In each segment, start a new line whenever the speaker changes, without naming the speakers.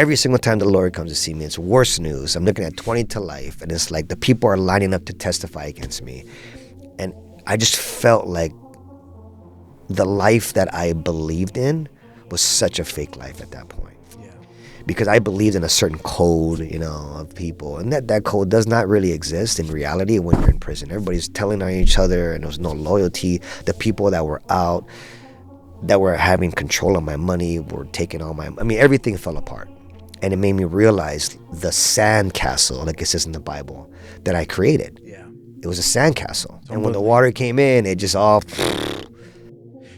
every single time the lawyer comes to see me, it's worse news. I'm looking at 20 to life, and it's like the people are lining up to testify against me. And I just felt like the life that I believed in was such a fake life at that point.
Yeah.
Because I believed in a certain code, of people. And that code does not really exist in reality when you're in prison. Everybody's telling on each other, and there was no loyalty. The people that were out, that were having control of my money, were taking all everything fell apart. And it made me realize the sand castle, like it says in the Bible, that I created.
Yeah.
It was a sand castle. And when the water came in, it just all...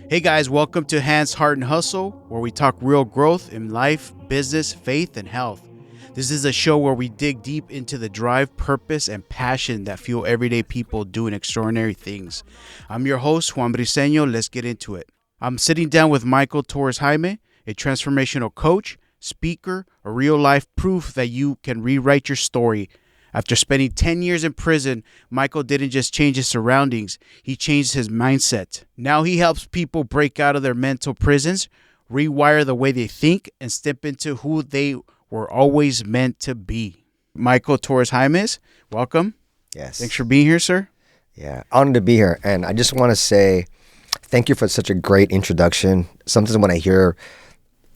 Hey guys, welcome to Hands, Heart, and Hustle, where we talk real growth in life, business, faith, and health. This is a show where we dig deep into the drive, purpose, and passion that fuel everyday people doing extraordinary things. I'm your host, Juan Briceño. Let's get into it. I'm sitting down with Michael Torres Jaimes, a transformational coach, speaker, a real-life proof that you can rewrite your story. After spending 10 years in prison, Michael didn't just change his surroundings, he changed his mindset. Now he helps people break out of their mental prisons, rewire the way they think, and step into who they were always meant to be. Michael Torres Jaimes, welcome.
Yes.
Thanks for being here, sir.
Yeah, honored to be here. And I just want to say thank you for such a great introduction. Sometimes when I hear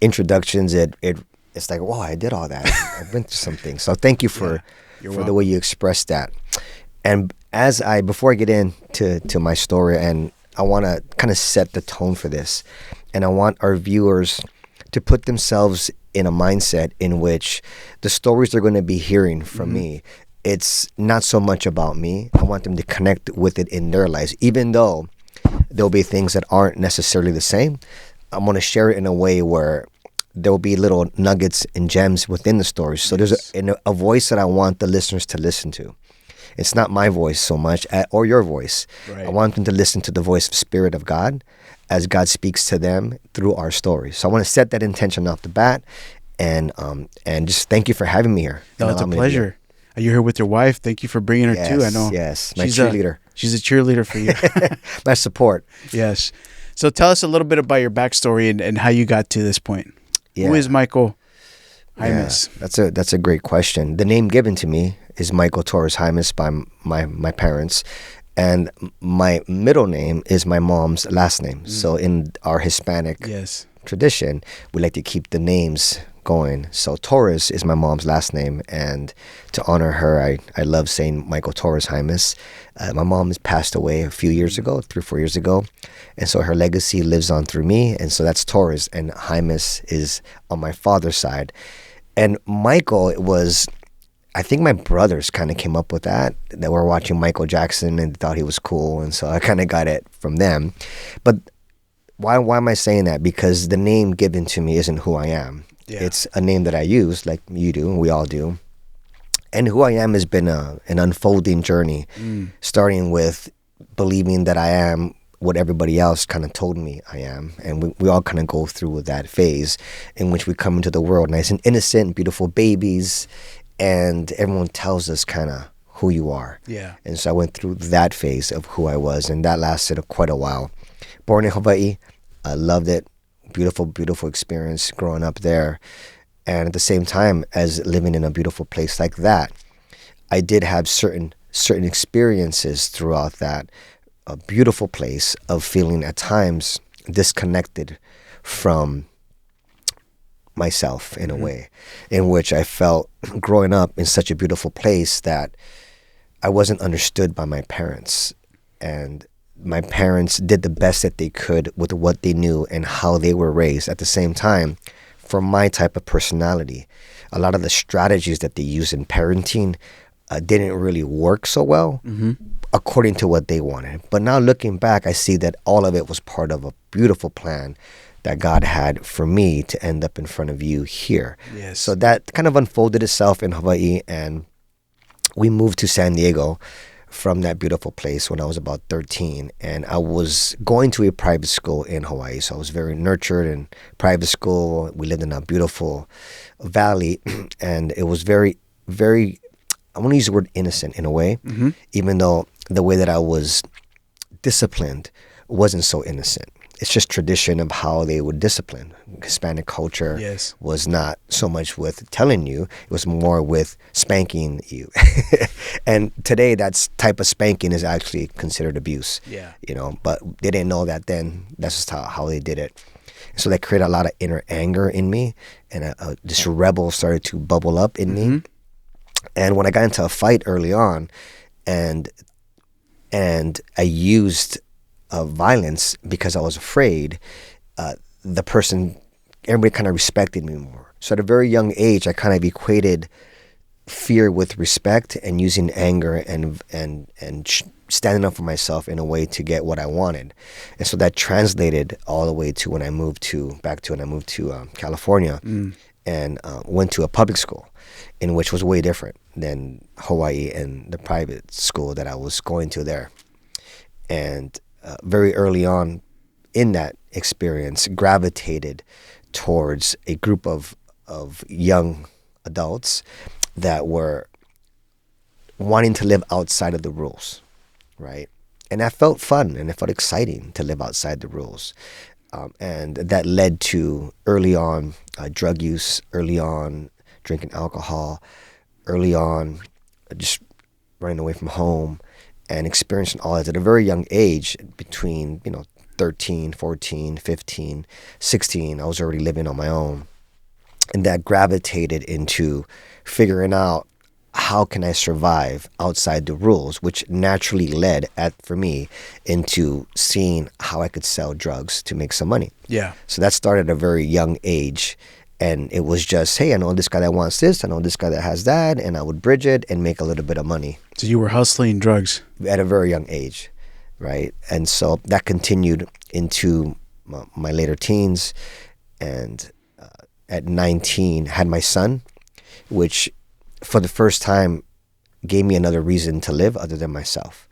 introductions, it's like, wow, I did all that. I've been through some things. So thank you for the way you expressed that. And before I get into my story, and I want to kind of set the tone for this, and I want our viewers to put themselves in a mindset in which the stories they're going to be hearing from me, it's not so much about me. I want them to connect with it in their lives, even though there'll be things that aren't necessarily the same. I'm going to share it in a way where there'll be little nuggets and gems within the stories. So there's a voice that I want the listeners to listen to. It's not my voice so much, or your voice.
Right.
I want them to listen to the voice of Spirit of God as God speaks to them through our stories. So I want to set that intention off the bat, and just thank you for having me here.
No, it's a pleasure. You're here with your wife. Thank you for bringing her too. I know.
Yes, my cheerleader.
She's a cheerleader for you.
My support.
Yes. So tell us a little bit about your backstory and how you got to this point.
Yeah.
Who is Michael Jaimes?
Yeah, that's a great question. The name given to me is Michael Torres Jaimes by my parents, and my middle name is my mom's last name. So in our Hispanic tradition, we like to keep the names going. So Torres is my mom's last name, and to honor her, I love saying Michael Torres Jaimes. My mom has passed away a few years ago, 3 or 4 years ago, and so her legacy lives on through me, and so that's Torres, and Jaimes is on my father's side. And Michael, I think my brothers kind of came up with that were watching Michael Jackson and thought he was cool, and so I kind of got it from them. But why am I saying that? Because the name given to me isn't who I am. Yeah. It's a name that I use, like you do, and we all do. And who I am has been an unfolding journey, starting with believing that I am what everybody else kind of told me I am. And we all kind of go through that phase in which we come into the world nice and innocent, beautiful babies, and everyone tells us kind of who you are.
Yeah.
And so I went through that phase of who I was, and that lasted quite a while. Born in Hawaii, I loved it. Beautiful, beautiful experience growing up there. And at the same time as living in a beautiful place like that, I did have certain experiences throughout that beautiful place of feeling at times disconnected from myself in a way, in which I felt growing up in such a beautiful place that I wasn't understood by my parents. And my parents did the best that they could with what they knew and how they were raised. At the same time, for my type of personality, a lot of the strategies that they use in parenting didn't really work so well according to what they wanted. But now looking back, I see that all of it was part of a beautiful plan that God had for me to end up in front of you here.
Yes.
So that kind of unfolded itself in Hawaii, and we moved to San Diego from that beautiful place when I was about 13, and I was going to a private school in Hawaii, so I was very nurtured in private school. We lived in a beautiful valley, and it was very, very, I want to use the word innocent in a way, even though the way that I was disciplined wasn't so innocent. it's just tradition of how they would discipline. Hispanic culture was not so much with telling you, it was more with spanking you. And today that type of spanking is actually considered abuse. You know, but they didn't know that then. That's just how they did it. So that created a lot of inner anger in me, and this rebel started to bubble up in me. And when I got into a fight early on, and I used violence because I was afraid, everybody kind of respected me more. So at a very young age, I kind of equated fear with respect, and using anger and standing up for myself in a way to get what I wanted. And so that translated all the way to when I moved to California, and went to a public school, in which was way different than Hawaii and the private school that I was going to there. And very early on in that experience, gravitated towards a group of young adults that were wanting to live outside of the rules, right? And that felt fun, and it felt exciting to live outside the rules. And that led to early on drug use, early on drinking alcohol, early on just running away from home, and experiencing all that at a very young age. Between 13, 14, 15, 16, I was already living on my own. And that gravitated into figuring out, how can I survive outside the rules, which naturally led for me into seeing how I could sell drugs to make some money. So that started at a very young age. And it was just, hey, I know this guy that wants this, I know this guy that has that, and I would bridge it and make a little bit of money.
So you were hustling drugs?
At a very young age, right? And so that continued into my later teens. And at 19, had my son, which for the first time gave me another reason to live other than myself.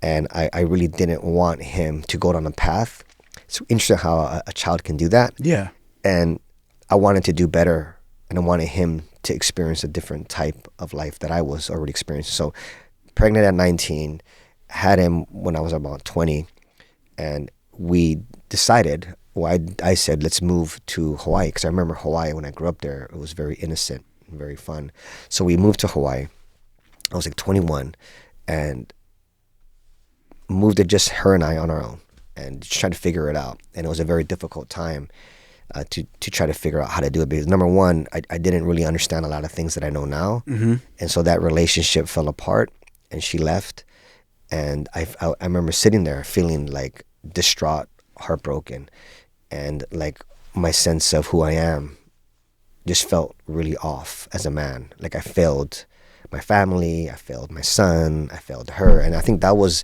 And I really didn't want him to go down a path. It's interesting how a child can do that. And I wanted to do better, and I wanted him to experience a different type of life that I was already experiencing. So pregnant at 19, had him when I was about 20, and we decided, I said, let's move to Hawaii, because I remember Hawaii when I grew up there. It was very innocent and very fun. So we moved to Hawaii. I was like 21, and moved to just her and I on our own, and just trying to figure it out. And it was a very difficult time to try to figure out how to do it, because number one, I didn't really understand a lot of things that I know now. And so that relationship fell apart, and she left. And I remember sitting there feeling like distraught, heartbroken, and like my sense of who I am just felt really off as a man. Like I failed my family, I failed my son, I failed her. And I think that was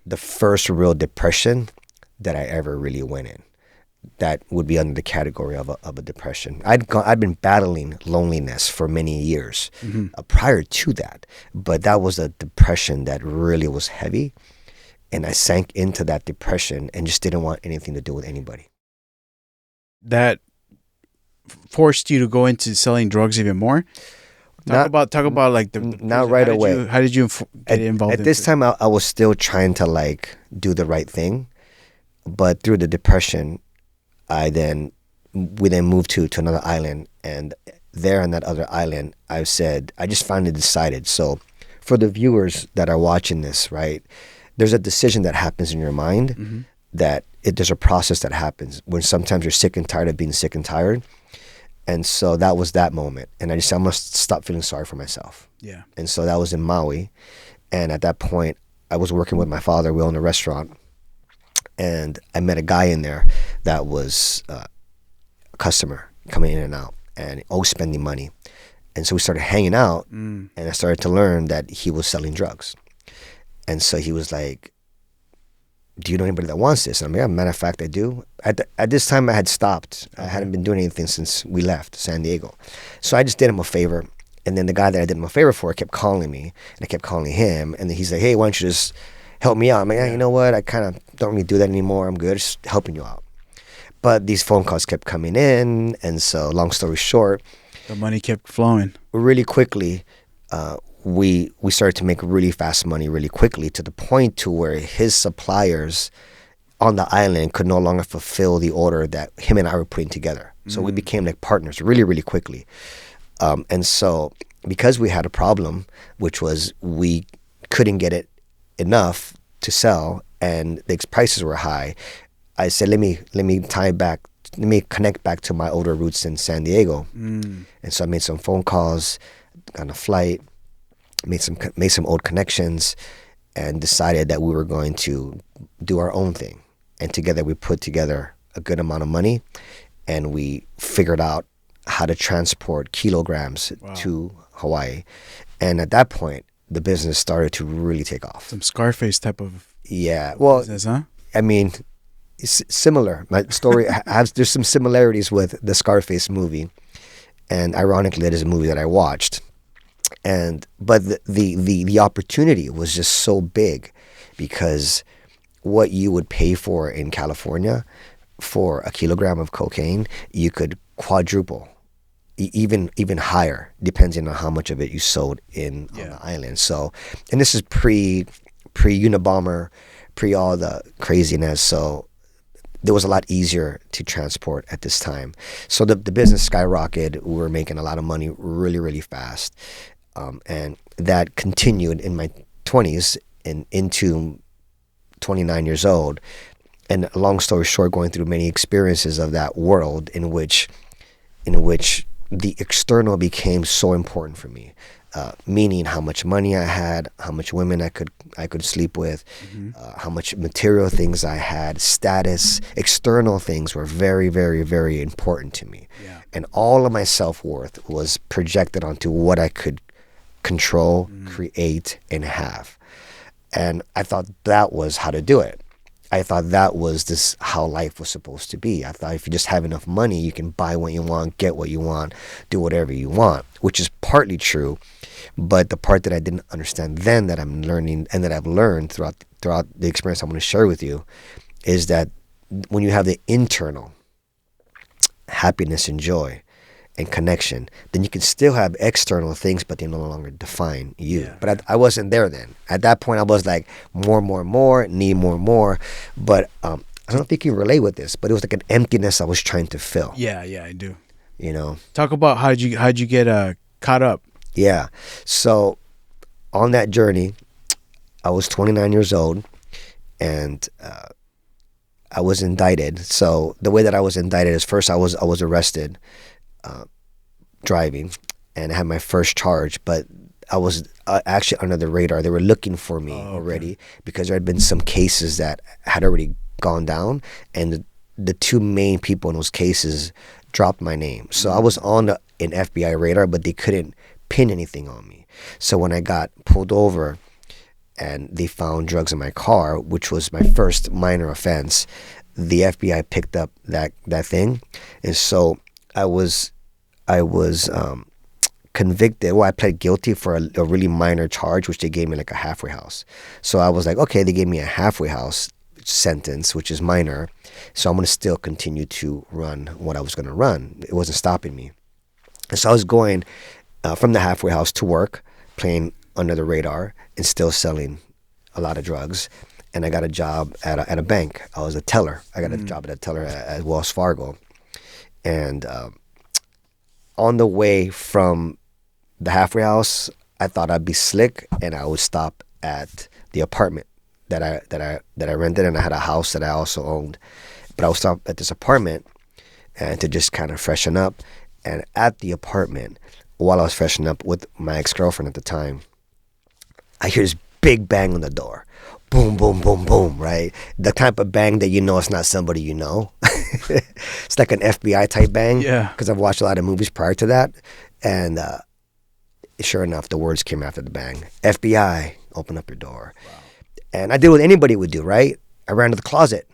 the first real depression that I ever really went in. That would be under the category of a depression. I'd been battling loneliness for many years prior to that, but that was a depression that really was heavy, and I sank into that depression and just didn't want anything to do with anybody.
That forced you to go into selling drugs even more? Talk about like the
not right away.
How did you get involved?
At this time, I was still trying to like do the right thing, but through the depression, we then moved to another island, and there on that other island, I just finally decided. So for the viewers that are watching this, right, there's a decision that happens in your mind that there's a process that happens when sometimes you're sick and tired of being sick and tired. And so that was that moment. And I just said, I must stop feeling sorry for myself. And so that was in Maui. And at that point, I was working with my father. We owned a restaurant. And I met a guy in there that was a customer coming in and out, and always spending money. And so we started hanging out, and I started to learn that he was selling drugs. And so he was like, do you know anybody that wants this? And I'm like, yeah, matter of fact, I do. At this time, I had stopped. I hadn't been doing anything since we left San Diego. So I just did him a favor. And then the guy that I did him a favor for kept calling me, and I kept calling him. And then he's like, hey, why don't you just help me out? I'm like, yeah, you know what? I kind of don't really do that anymore. I'm good, just helping you out. But these phone calls kept coming in. And so long story short,
the money kept flowing.
Really quickly, we started to make really fast money really quickly, to the point to where his suppliers on the island could no longer fulfill the order that him and I were putting together. So we became like partners really, really quickly. And so because we had a problem, which was we couldn't get it enough to sell and the prices were high, I said, let me connect back to my older roots in San Diego. And so I made some phone calls, got on a flight, made some old connections, and decided that we were going to do our own thing. And together we put together a good amount of money, and we figured out how to transport kilograms to Hawaii. And at that point, the business started to really take off.
Some Scarface type of
business,
huh?
I mean, it's similar. My story there's some similarities with the Scarface movie, and ironically, that is a movie that I watched. But the opportunity was just so big, because what you would pay for in California for a kilogram of cocaine, you could quadruple, even higher, depending on how much of it you sold on the island. So, and this is pre Unabomber, pre all the craziness. So it was a lot easier to transport at this time. So the business skyrocketed. We were making a lot of money really, really fast. And that continued in my 20s and into 29 years old. And long story short, going through many experiences of that world in which the external became so important for me. Meaning how much money I had, how much women I could sleep with, how much material things I had, status, external things were very, very, very important to me. Yeah. And all of my self-worth was projected onto what I could control, create, and have. And I thought that was how to do it. I thought that was how life was supposed to be. I thought if you just have enough money, you can buy what you want, get what you want, do whatever you want, which is partly true. But the part that I didn't understand then, that I'm learning and that I've learned throughout the experience I'm going to share with you, is that when you have the internal happiness and joy and connection, then you can still have external things, but they no longer define you. Yeah. But I wasn't there then. At that point, I was like, more, need more. But I don't know if you can relate with this, but it was like an emptiness I was trying to fill.
Yeah, I do.
You know?
Talk about how'd you get caught up?
Yeah. So on that journey, I was 29 years old, and I was indicted. So the way that I was indicted is, first I was arrested driving, and I had my first charge, but I was actually under the radar. They were looking for me already, because there had been some cases that had already gone down, and the two main people in those cases dropped my name. So I was on an FBI radar, but they couldn't pin anything on me. So when I got pulled over and they found drugs in my car, which was my first minor offense, the FBI picked up that thing. And so I was convicted. Well, I pled guilty for a really minor charge, which they gave me like a halfway house. So I was like, okay, they gave me a halfway house sentence, which is minor. So I'm going to still continue to run what I was going to run. It wasn't stopping me. And so I was going from the halfway house to work, playing under the radar and still selling a lot of drugs. And I got a job at a bank. I was a teller. I got a job at a teller at Wells Fargo. And on the way from the halfway house, I thought I'd be slick, and I would stop at the apartment that I rented, and I had a house that I also owned. But I would stop at this apartment and to just kind of freshen up. And at the apartment, while I was freshening up with my ex-girlfriend at the time, I hear this big bang on the door. Boom, boom, boom, boom, right? The type of bang that you know it's not somebody you know. It's like an FBI type bang.
Yeah.
Because I've watched a lot of movies prior to that. And sure enough, the words came after the bang. FBI, open up your door. Wow. And I did what anybody would do, right? I ran to the closet.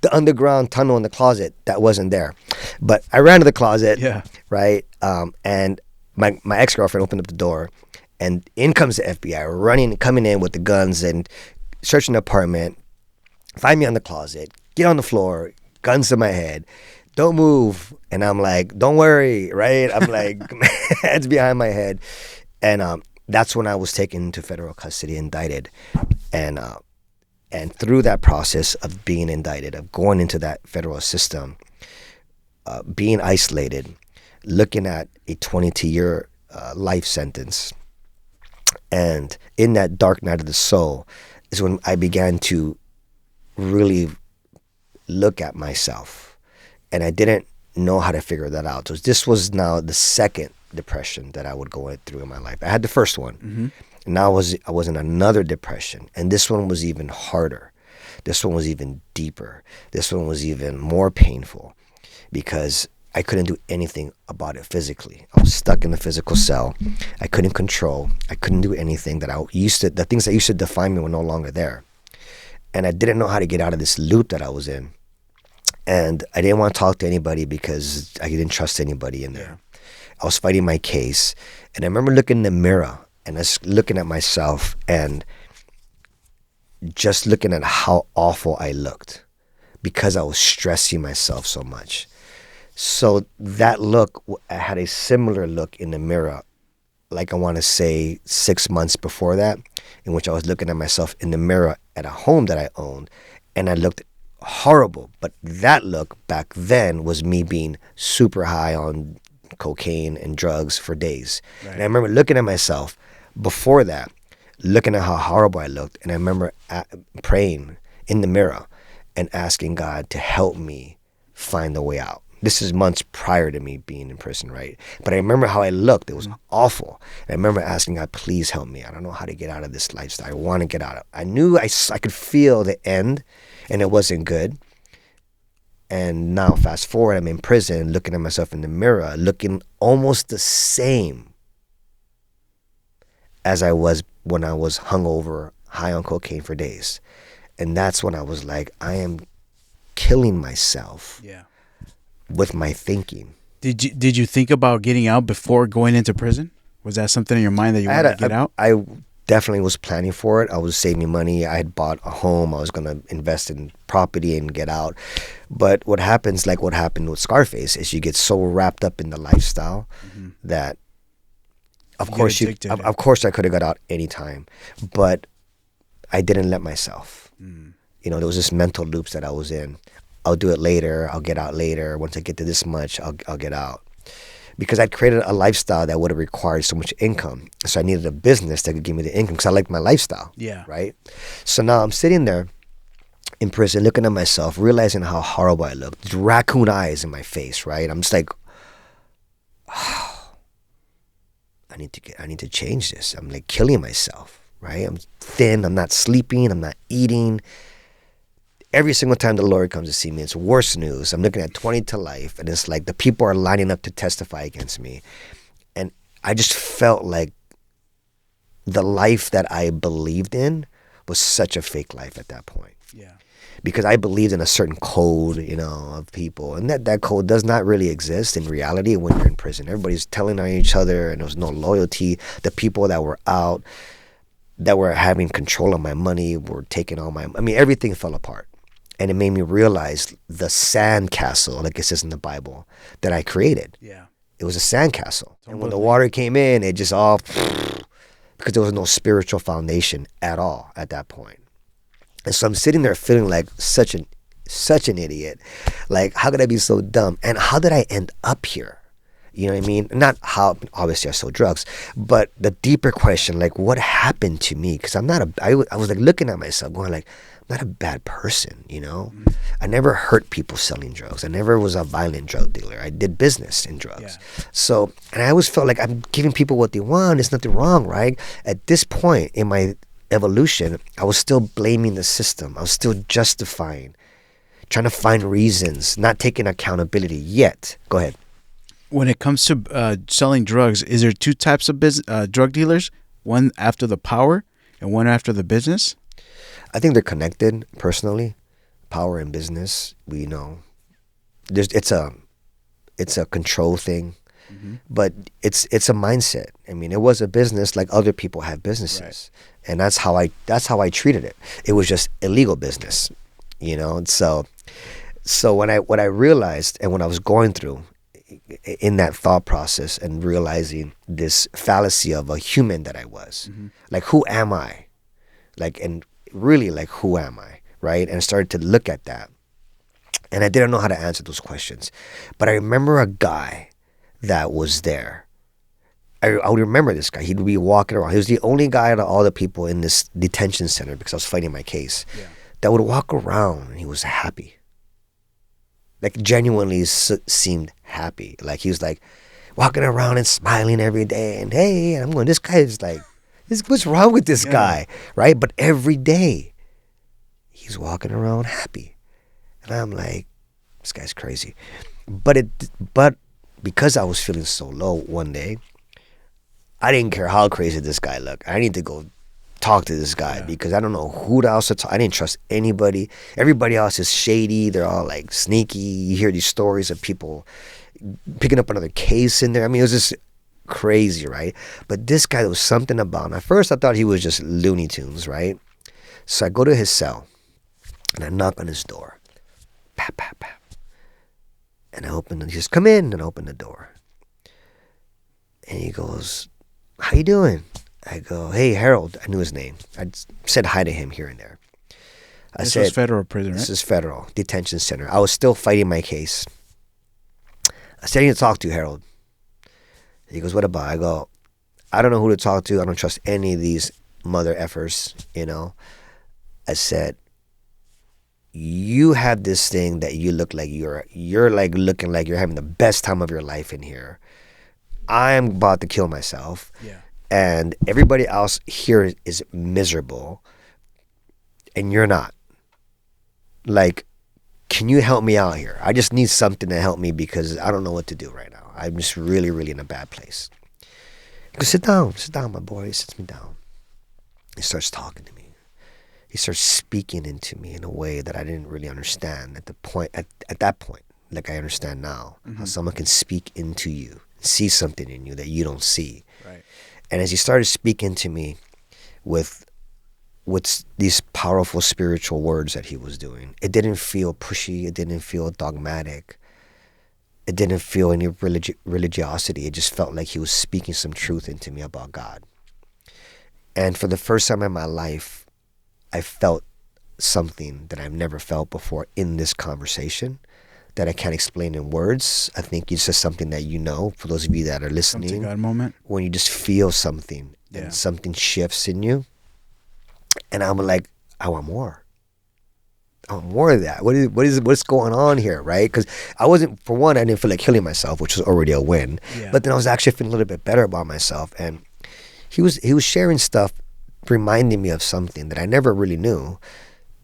The underground tunnel in the closet, that wasn't there. But I ran to the closet, right? And my ex-girlfriend opened up the door, and in comes the FBI, coming in with the guns and searching the apartment, find me on the closet, get on the floor, guns to my head, don't move. And I'm like, don't worry, right? I'm like, heads behind my head. And that's when I was taken into federal custody, indicted. And And through that process of being indicted, of going into that federal system, being isolated, looking at a 22-year life sentence, and in that dark night of the soul is when I began to really look at myself. And I didn't know how to figure that out. So this was now the second depression that I would go through in my life. I had the first one.
Mm-hmm.
Now I was in another depression, and this one was even harder. This one was even deeper. This one was even more painful because I couldn't do anything about it physically. I was stuck in the physical cell. I couldn't control. I couldn't do anything the things that used to define me were no longer there. And I didn't know how to get out of this loop that I was in. And I didn't want to talk to anybody because I didn't trust anybody in there. I was fighting my case. And I remember looking in the mirror and I was looking at myself and just looking at how awful I looked because I was stressing myself so much. So that look, I had a similar look in the mirror, like I want to say 6 months before that, in which I was looking at myself in the mirror at a home that I owned, and I looked horrible. But that look back then was me being super high on cocaine and drugs for days. Right. And I remember looking at myself before that, looking at how horrible I looked, and I remember praying in the mirror and asking God to help me find a way out. This is months prior to me being in prison, right? But I remember how I looked. It was awful. And I remember asking God, please help me. I don't know how to get out of this lifestyle. I want to get out of it. I knew I could feel the end, and it wasn't good. And now, fast forward, I'm in prison, looking at myself in the mirror, looking almost the same as I was when I was hungover, high on cocaine for days. And that's when I was like, I am killing myself.
Yeah.
With my thinking.
Did you think about getting out before going into prison? Was that something in your mind that you wanted to get out?
I definitely was planning for it. I was saving money. I had bought a home. I was going to invest in property and get out. But what happens, like what happened with Scarface, is you get so wrapped up in the lifestyle that of course I could have got out anytime, but I didn't let myself. You know, there was this mental loops that I was in. I'll do it later. I'll get out later. Once I get to this much, I'll get out. Because I'd created a lifestyle that would have required so much income. So I needed a business that could give me the income because I liked my lifestyle. Yeah. Right? So now I'm sitting there in prison looking at myself, realizing how horrible I looked. Raccoon eyes in my face, right? I'm just like, oh, I need to change this. I'm like killing myself, right? I'm thin. I'm not sleeping. I'm not eating. Every single time the Lord comes to see me, it's worse news. I'm looking at 20 to life, and it's like the people are lining up to testify against me. And I just felt like the life that I believed in was such a fake life at that point. Yeah. Because I believed in a certain code, you know, of people. And that code does not really exist in reality when you're in prison. Everybody's telling on each other, and there was no loyalty. The people that were out, that were having control of my money, were taking all everything fell apart. And it made me realize the sand castle, like it says in the Bible, that I created. Yeah. It was a sand castle. And when the water came in, it just all, because there was no spiritual foundation at all at that point. And so I'm sitting there feeling like such an idiot. Like, how could I be so dumb? And how did I end up here? You know what I mean? Not how, obviously I sold drugs, but the deeper question, like, what happened to me? Because I was like looking at myself going like, I'm not a bad person, you know? I never hurt people selling drugs. I never was a violent drug dealer. I did business in drugs. Yeah. So, and I always felt like I'm giving people what they want. There's nothing wrong, right? At this point in my evolution, I was still blaming the system. I was still justifying, trying to find reasons, not taking accountability yet. Go ahead.
When it comes to selling drugs, is there two types of drug dealers? One after the power and one after the business?
I think they're connected personally. Power and business, we know. It's a control thing, but it's a mindset. I mean, it was a business like other people have businesses, right. And that's how I treated it. It was just illegal business, you know. And so what I realized, and when I was going through in that thought process and realizing this fallacy of a human that I was, like, who am I? Like, and really like, who am I, right? And I started to look at that. And I didn't know how to answer those questions. But I remember a guy that was there. I would remember this guy. He'd be walking around. He was the only guy out of all the people in this detention center, because I was fighting my case, that would walk around and he was happy. Like, genuinely seemed happy. Like, he was like walking around and smiling every day. And hey, I'm going, this guy is like, what's wrong with this guy, right? But every day, he's walking around happy. And I'm like, this guy's crazy. But because I was feeling so low one day, I didn't care how crazy this guy looked. I need to go talk to this guy because I don't know who else to talk. I didn't trust anybody. Everybody else is shady. They're all like sneaky. You hear these stories of people picking up another case in there. I mean, it was just crazy, right? But this guy, there was something about him. At first, I thought he was just Looney Tunes, right? So I go to his cell and I knock on his door. Pap, pap, pap. And I open, he says, come in, and I open the door. And he goes, how you doing? I go, hey, Harold. I knew his name. I said hi to him here and there.
This was federal prison, right?
This is federal detention center. I was still fighting my case. I said, I need to talk to you, Harold. He goes, what about? I go, I don't know who to talk to. I don't trust any of these mother effers, you know. I said, you have this thing that you look like you're like looking like you're having the best time of your life in here. I'm about to kill myself.
Yeah.
And everybody else here is miserable. And you're not. Like, can you help me out here? I just need something to help me because I don't know what to do right now. I'm just really, really in a bad place. He goes, sit down, my boy. He sits me down. He starts talking to me. He starts speaking into me in a way that I didn't really understand at that point, like I understand now. How someone can speak into you, see something in you that you don't see.
Right.
And as he started speaking to me with these powerful spiritual words that he was doing, it didn't feel pushy. It didn't feel dogmatic. It didn't feel any religiosity. It just felt like he was speaking some truth into me about God. And for the first time in my life, I felt something that I've never felt before in this conversation that I can't explain in words. I think it's just something that you know, for those of you that are listening.
Come to God moment.
When you just feel something and something shifts in you. And I'm like, I want more. I want more of that. What's going on here, right? Because I didn't feel like killing myself, which was already a win. Yeah. But then I was actually feeling a little bit better about myself. And he was sharing stuff, reminding me of something that I never really knew.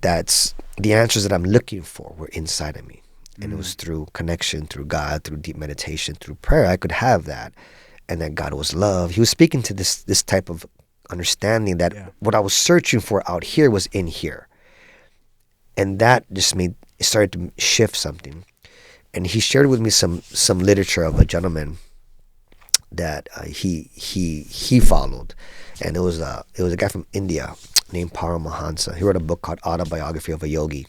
That's the answers that I'm looking for were inside of me. And it was through connection, through God, through deep meditation, through prayer, I could have that. And that God was love. He was speaking to this type of understanding that what I was searching for out here was in here. And that just started to shift something. And he shared with me some literature of a gentleman that he followed. And it was a guy from India named Paramahansa. He wrote a book called Autobiography of a Yogi.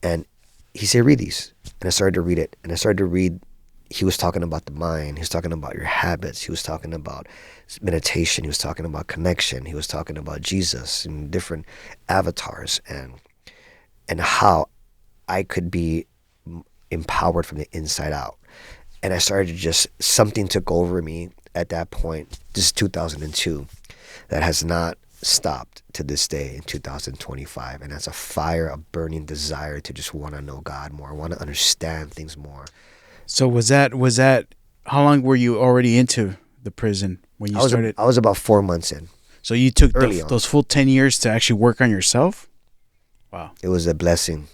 And he said, read these. And I started to read it. And I started to read, he was talking about the mind. He was talking about your habits. He was talking about meditation. He was talking about connection. He was talking about Jesus and different avatars and how I could be empowered from the inside out. And I started to something took over me at that point. This is 2002. That has not stopped to this day in 2025. And that's a fire, a burning desire to just want to know God more, want to understand things more.
So was that how long were you already into the prison when you started?
I was about 4 months in.
So you took those full 10 years to actually work on yourself? Wow.
It was a blessing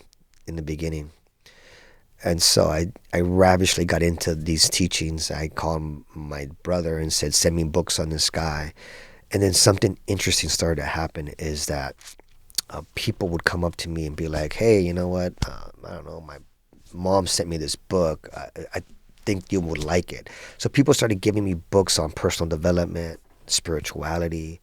in the beginning. And so I ravishly got into these teachings. I called my brother and said, send me books on this guy. And then something interesting started to happen is that people would come up to me and be like, hey, you know what? I don't know, my mom sent me this book. I think you would like it. So people started giving me books on personal development, spirituality.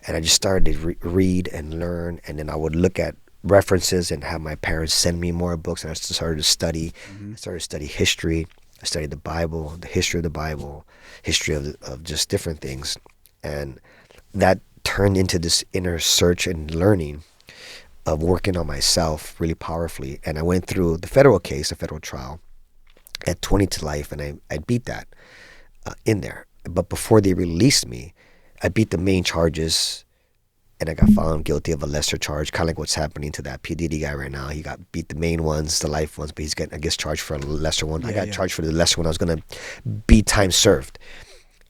And I just started to read and learn. And then I would look at references and have my parents send me more books. And I started to study. I started to study history. I studied the Bible, the history of the Bible, history of just different things. And that turned into this inner search and learning. of working on myself really powerfully. And I went through the federal case, a federal trial at 20 to life, and I beat that in there. But before they released me, I beat the main charges, and I got found guilty of a lesser charge, kind of like what's happening to that P. Diddy guy right now. He got beat the main ones, the life ones, but I guess charged for a lesser one. I got charged for the lesser one. I was going to be time served.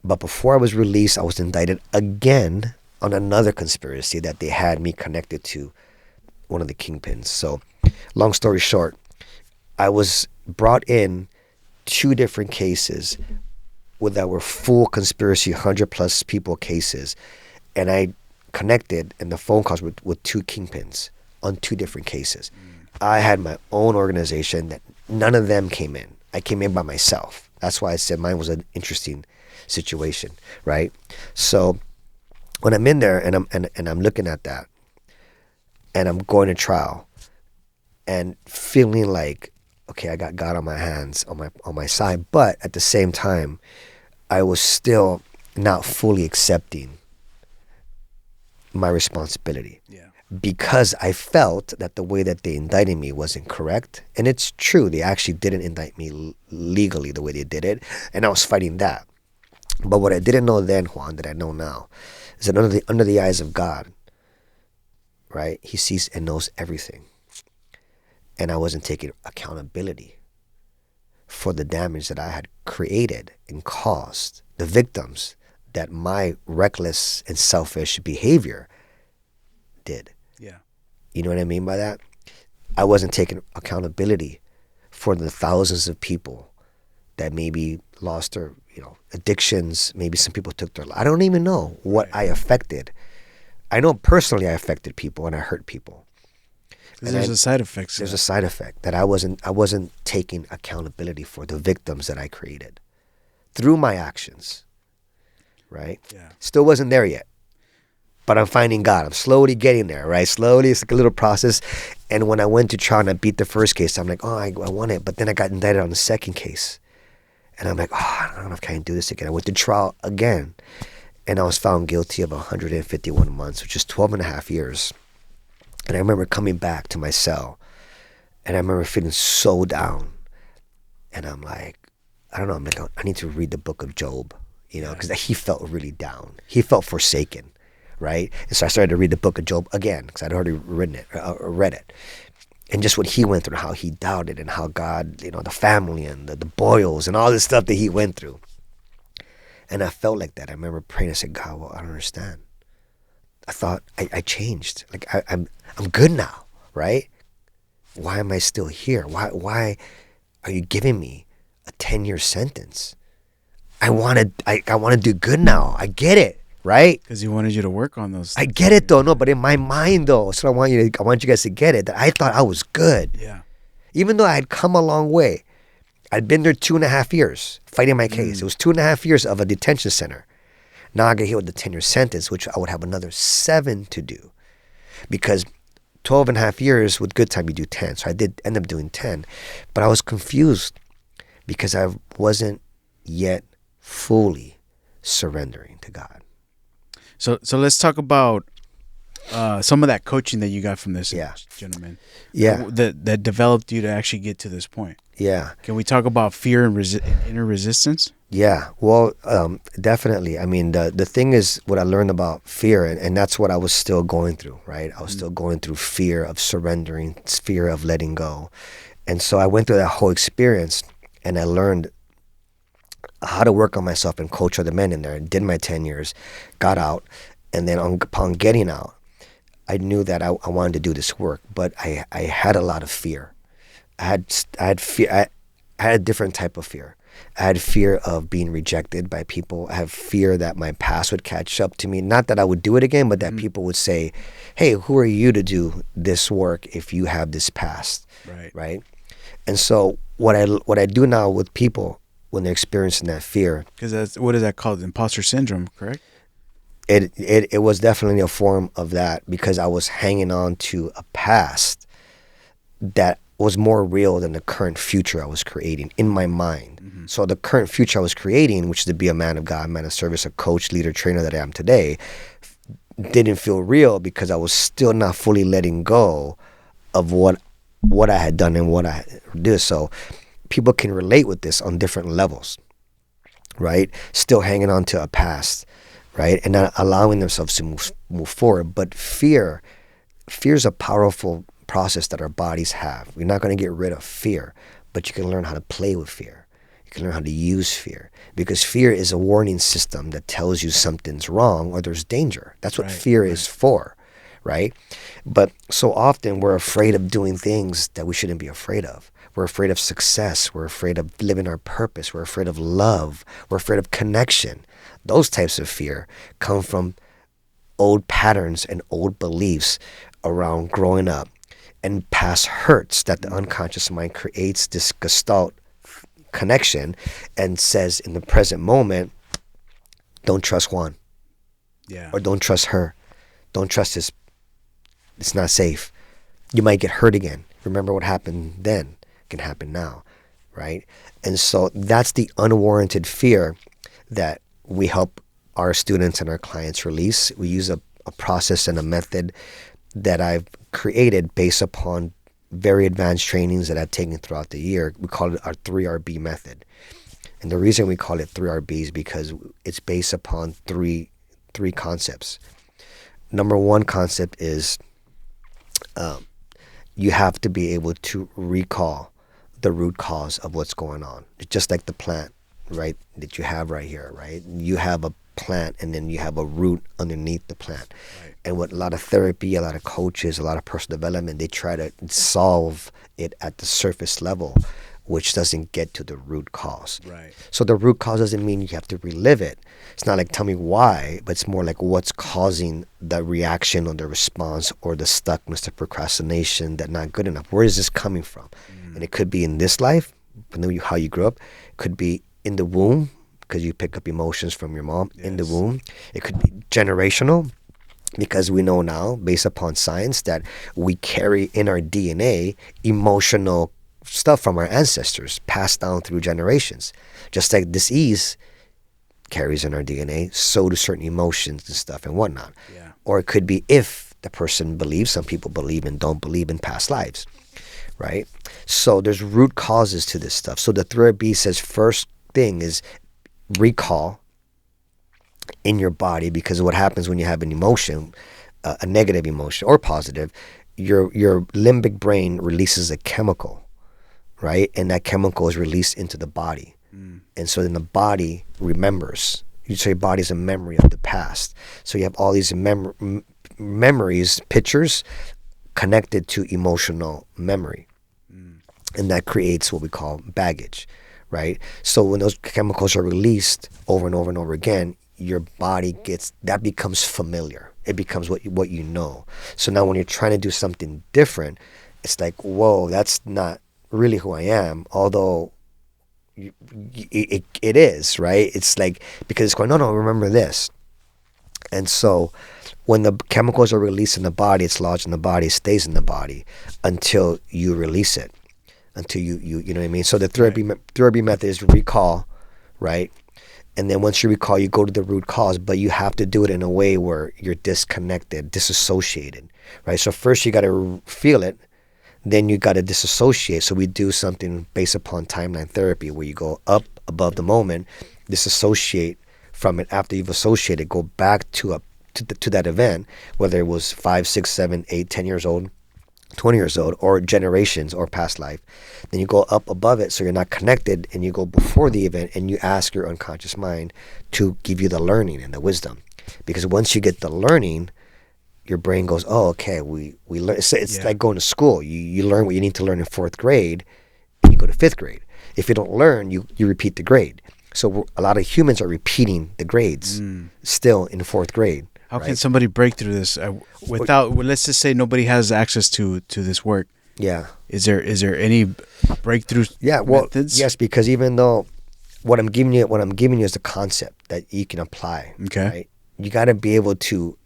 But before I was released, I was indicted again on another conspiracy that they had me connected to one of the kingpins. So long story short, I was brought in 2 different cases that were full conspiracy, 100+ people cases. And I connected in the phone calls with 2 kingpins on 2 different cases. I had my own organization that none of them came in. I came in by myself. That's why I said mine was an interesting situation, right? So when I'm in there and I'm looking at that, and I'm going to trial and feeling like, okay, I got God on my hands, on my side, but at the same time, I was still not fully accepting my responsibility. Because I felt that the way that they indicted me wasn't correct. And it's true, they actually didn't indict me legally the way they did it, and I was fighting that. But what I didn't know then, Juan, that I know now, is that under the eyes of God, right, he sees and knows everything. And I wasn't taking accountability for the damage that I had created and caused, the victims that my reckless and selfish behavior did. You know what I mean by that? I wasn't taking accountability for the thousands of people that maybe lost their, addictions. Maybe some people took their life. I don't even know what I affected. I know personally I affected people and I hurt people.
And there's a side effect.
There's a side effect that I wasn't taking accountability for the victims that I created through my actions. Right? Still wasn't there yet. But I'm finding God. I'm slowly getting there, right? Slowly, it's like a little process. And when I went to trial and I beat the first case, I'm like, oh, I won it. But then I got indicted on the second case. And I'm like, oh, I don't know if I can do this again. I went to trial again. And I was found guilty of 151 months, which is 12 and a half years. And I remember coming back to my cell. And I remember feeling so down. And I'm like, I don't know. I'm like, I need to read the book of Job, because he felt really down. He felt forsaken. Right? And so I started to read the book of Job again because I'd already read it. And just what he went through, how he doubted and how God, the family and the boils and all this stuff that he went through. And I felt like that. I remember praying. I said, God, well, I don't understand. I thought I changed. Like I'm good now, right? Why am I still here? Why are you giving me a 10-year sentence? I want to do good now. I get it. Right?
Because he wanted you to work on those things.
I get it though, no, but in my mind though, so I want you guys to get it, that I thought I was good. Even though I had come a long way. I'd been there 2.5 years fighting my case. It was 2.5 years of a detention center. Now I get hit with the 10-year sentence, which I would have another 7 to do. Because 12.5 years, with good time you do 10. So I did end up doing 10. But I was confused because I wasn't yet fully surrendering to God.
So let's talk about some of that coaching that you got from this gentleman. That developed you to actually get to this point. Can we talk about fear and inner resistance?
Well, definitely. I mean, the thing is what I learned about fear, and that's what I was still going through, right? I was still going through fear of surrendering, fear of letting go. And so I went through that whole experience, and I learned how to work on myself and coach other men in there. Did my 10 years, got out, and then upon getting out, I knew that I wanted to do this work, but I had a lot of fear. I had fear. I had a different type of fear. I had fear of being rejected by people. I have fear that my past would catch up to me. Not that I would do it again, but that people would say, hey, who are you to do this work if you have this past? Right? And so what I do now with people when they're experiencing that fear.
Because what is that called? Imposter syndrome, correct?
It was definitely a form of that because I was hanging on to a past that was more real than the current future I was creating in my mind. So the current future I was creating, which is to be a man of God, man of service, a coach, leader, trainer that I am today, didn't feel real because I was still not fully letting go of what I had done and what I did. So people can relate with this on different levels, right? Still hanging on to a past, right? And not allowing themselves to move forward. But fear is a powerful process that our bodies have. We're not going to get rid of fear, but you can learn how to play with fear. You can learn how to use fear, because fear is a warning system that tells you something's wrong or there's danger. That's what fear is for, right? But so often we're afraid of doing things that we shouldn't be afraid of. We're afraid of success. We're afraid of living our purpose. We're afraid of love. We're afraid of connection. Those types of fear come from old patterns and old beliefs around growing up and past hurts that the unconscious mind creates this gestalt connection and says in the present moment, don't trust Juan. Or don't trust her. Don't trust this. It's not safe. You might get hurt again. Remember what happened then can happen now, right? And so that's the unwarranted fear that we help our students and our clients release. We use a process and a method that I've created based upon very advanced trainings that I've taken throughout the year. We call it our 3RB method. And the reason we call it 3RB is because it's based upon three concepts. Number one concept is you have to be able to recall the root cause of what's going on. It's just like the plant, right, that you have right here, right? You have a plant and then you have a root underneath the plant. Right. And what a lot of therapy, a lot of coaches, a lot of personal development, they try to solve it at the surface level, which doesn't get to the root cause.
Right.
So the root cause doesn't mean you have to relive it. It's not like tell me why, but it's more like what's causing the reaction or the response or the stuckness, the procrastination, that not good enough. Where is this coming from? And it could be in this life, how you grew up. It could be in the womb, because you pick up emotions from your mom in the womb. It could be generational, because we know now, based upon science, that we carry in our DNA emotional stuff from our ancestors passed down through generations. Just like disease carries in our DNA, so do certain emotions and stuff and whatnot. Yeah. Or it could be if the person believes, some people believe and don't believe in past lives, right? So there's root causes to this stuff. So the 3B says first thing is recall in your body, because what happens when you have an emotion, a negative emotion or positive, your limbic brain releases a chemical, right? And that chemical is released into the body. And so then the body remembers. You say body's a memory of the past. So you have all these memories, pictures connected to emotional memory. And that creates what we call baggage, right? So when those chemicals are released over and over and over again, your body that becomes familiar. It becomes what you know. So now when you're trying to do something different, it's like, whoa, that's not really who I am, although it is, right? It's like, because it's going, no, remember this. And so when the chemicals are released in the body, it's lodged in the body, it stays in the body until you release it, until you know what I mean? So the 3RB method is recall, right? And then once you recall, you go to the root cause, but you have to do it in a way where you're disconnected, disassociated, right? So first you got to feel it, then you got to disassociate. So we do something based upon timeline therapy, where you go up above the moment, disassociate from it. After you've associated, go back to that event, whether it was 5, 6, 7, 8, 10 years old, 20 years old, or generations or past life. Then you go up above it, so you're not connected, and you go before the event, and you ask your unconscious mind to give you the learning and the wisdom. Because once you get the learning, your brain goes, oh, okay, we learn. It's like going to school. You learn what you need to learn in 4th grade, and you go to 5th grade. If you don't learn, you repeat the grade. So a lot of humans are repeating the grades still in 4th grade.
How can somebody break through this without? Let's just say nobody has access to this work.
Yeah.
Is there any breakthrough?
Yeah. Well,
methods?
Yes, because even though what I'm giving you is the concept that you can apply.
Okay.
Right? You got to be able to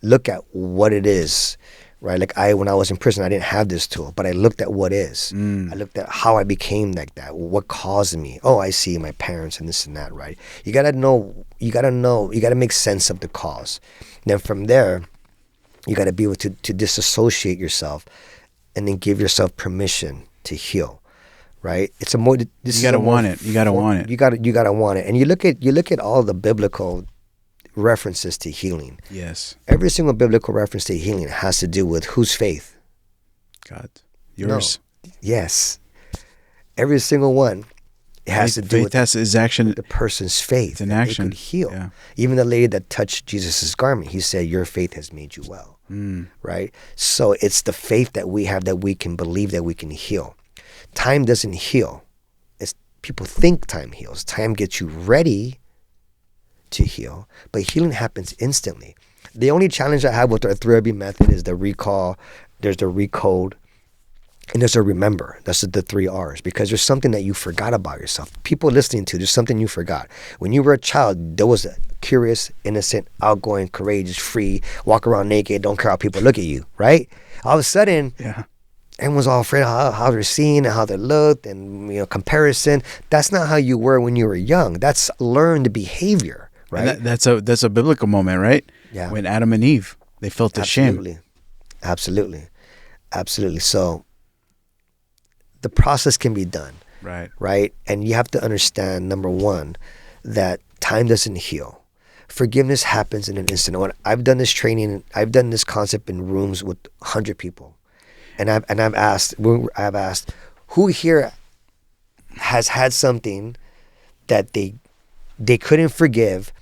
look at what it is, right? Like when I was in prison, I didn't have this tool, but I looked at what is. I looked at how I became like that. What caused me? Oh, I see my parents and this and that, right? You gotta make sense of the cause. Then from there, you gotta be able to disassociate yourself and then give yourself permission to heal, right? It's a more,
you gotta want it. You gotta want it.
You gotta want it. And you look at all the biblical references to healing.
Yes.
Every single biblical reference to healing has to do with whose faith?
God. Yours.
No. Yes. Every single one. It has to do with
the
person's faith.
It's an action.
They could heal.
Yeah.
Even the lady that touched Jesus' garment, he said, your faith has made you well. Right? So it's the faith that we have that we can believe that we can heal. Time doesn't heal. People think time heals. Time gets you ready to heal, but healing happens instantly. The only challenge I have with our 3RB method is the recall, there's the recode, and there's a remember. That's the 3 R's, because there's something that you forgot about yourself. People listening to, there's something you forgot. When you were a child, there was a curious, innocent, outgoing, courageous, free, walk around naked, don't care how people look at you, right? All of a sudden, everyone's all afraid of how they're seen and how they looked, and comparison. That's not how you were when you were young. That's learned behavior. Right?
That's a biblical moment, right?
Yeah.
When Adam and Eve, they felt ashamed.
Absolutely. So the process can be done. Right? And you have to understand, number one, that time doesn't heal. Forgiveness happens in an instant. When I've done this training, I've done this concept in rooms with 100 people. And I've asked, who here has had something that they couldn't forgive,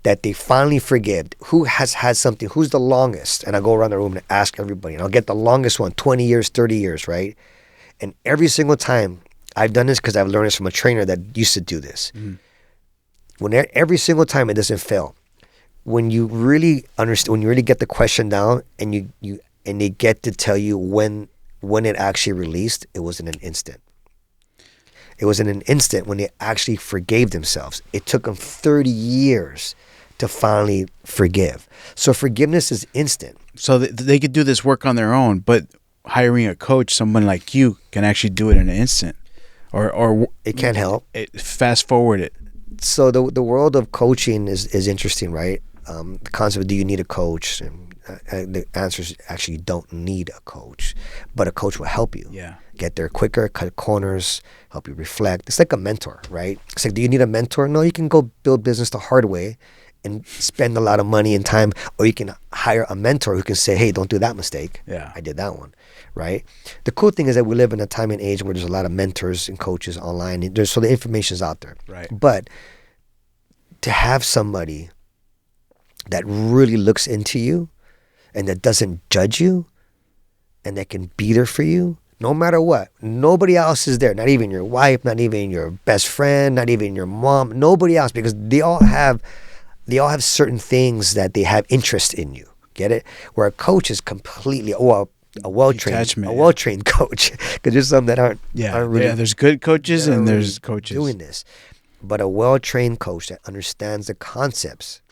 that they finally forgive? Who has had something? Who's the longest? And I go around the room and ask everybody, and I'll get the longest one, 20 years, 30 years, right? And every single time, I've done this because I've learned this from a trainer that used to do this. Every single time, it doesn't fail. When you really understand, when you really get the question down, and they get to tell you when it actually released, it was in an instant. It was in an instant when they actually forgave themselves. It took them 30 years to finally forgive. So forgiveness is instant.
So they could do this work on their own, but hiring a coach, someone like you, can actually do it in an instant. Or
it can help.
Fast forward it.
So the world of coaching is interesting, right? The concept of, do you need a coach? And the answer is actually, you don't need a coach, but a coach will help you get there quicker, cut corners, help you reflect. It's like a mentor, right? It's like, do you need a mentor? No, you can go build business the hard way and spend a lot of money and time, or you can hire a mentor who can say, hey, don't do that mistake. I did that one, right? The cool thing is that we live in a time and age where there's a lot of mentors and coaches online. So the information's out there.
Right.
But to have somebody that really looks into you and that doesn't judge you and that can be there for you no matter what. Nobody else is there. Not even your wife, not even your best friend, not even your mom, nobody else, because they all have certain things that they have interest in you. Get it? Where a coach is completely, a well-trained coach, because there's some that aren't really.
Yeah, there's good coaches and there's coaches
doing this. But a well-trained coach that understands the concepts,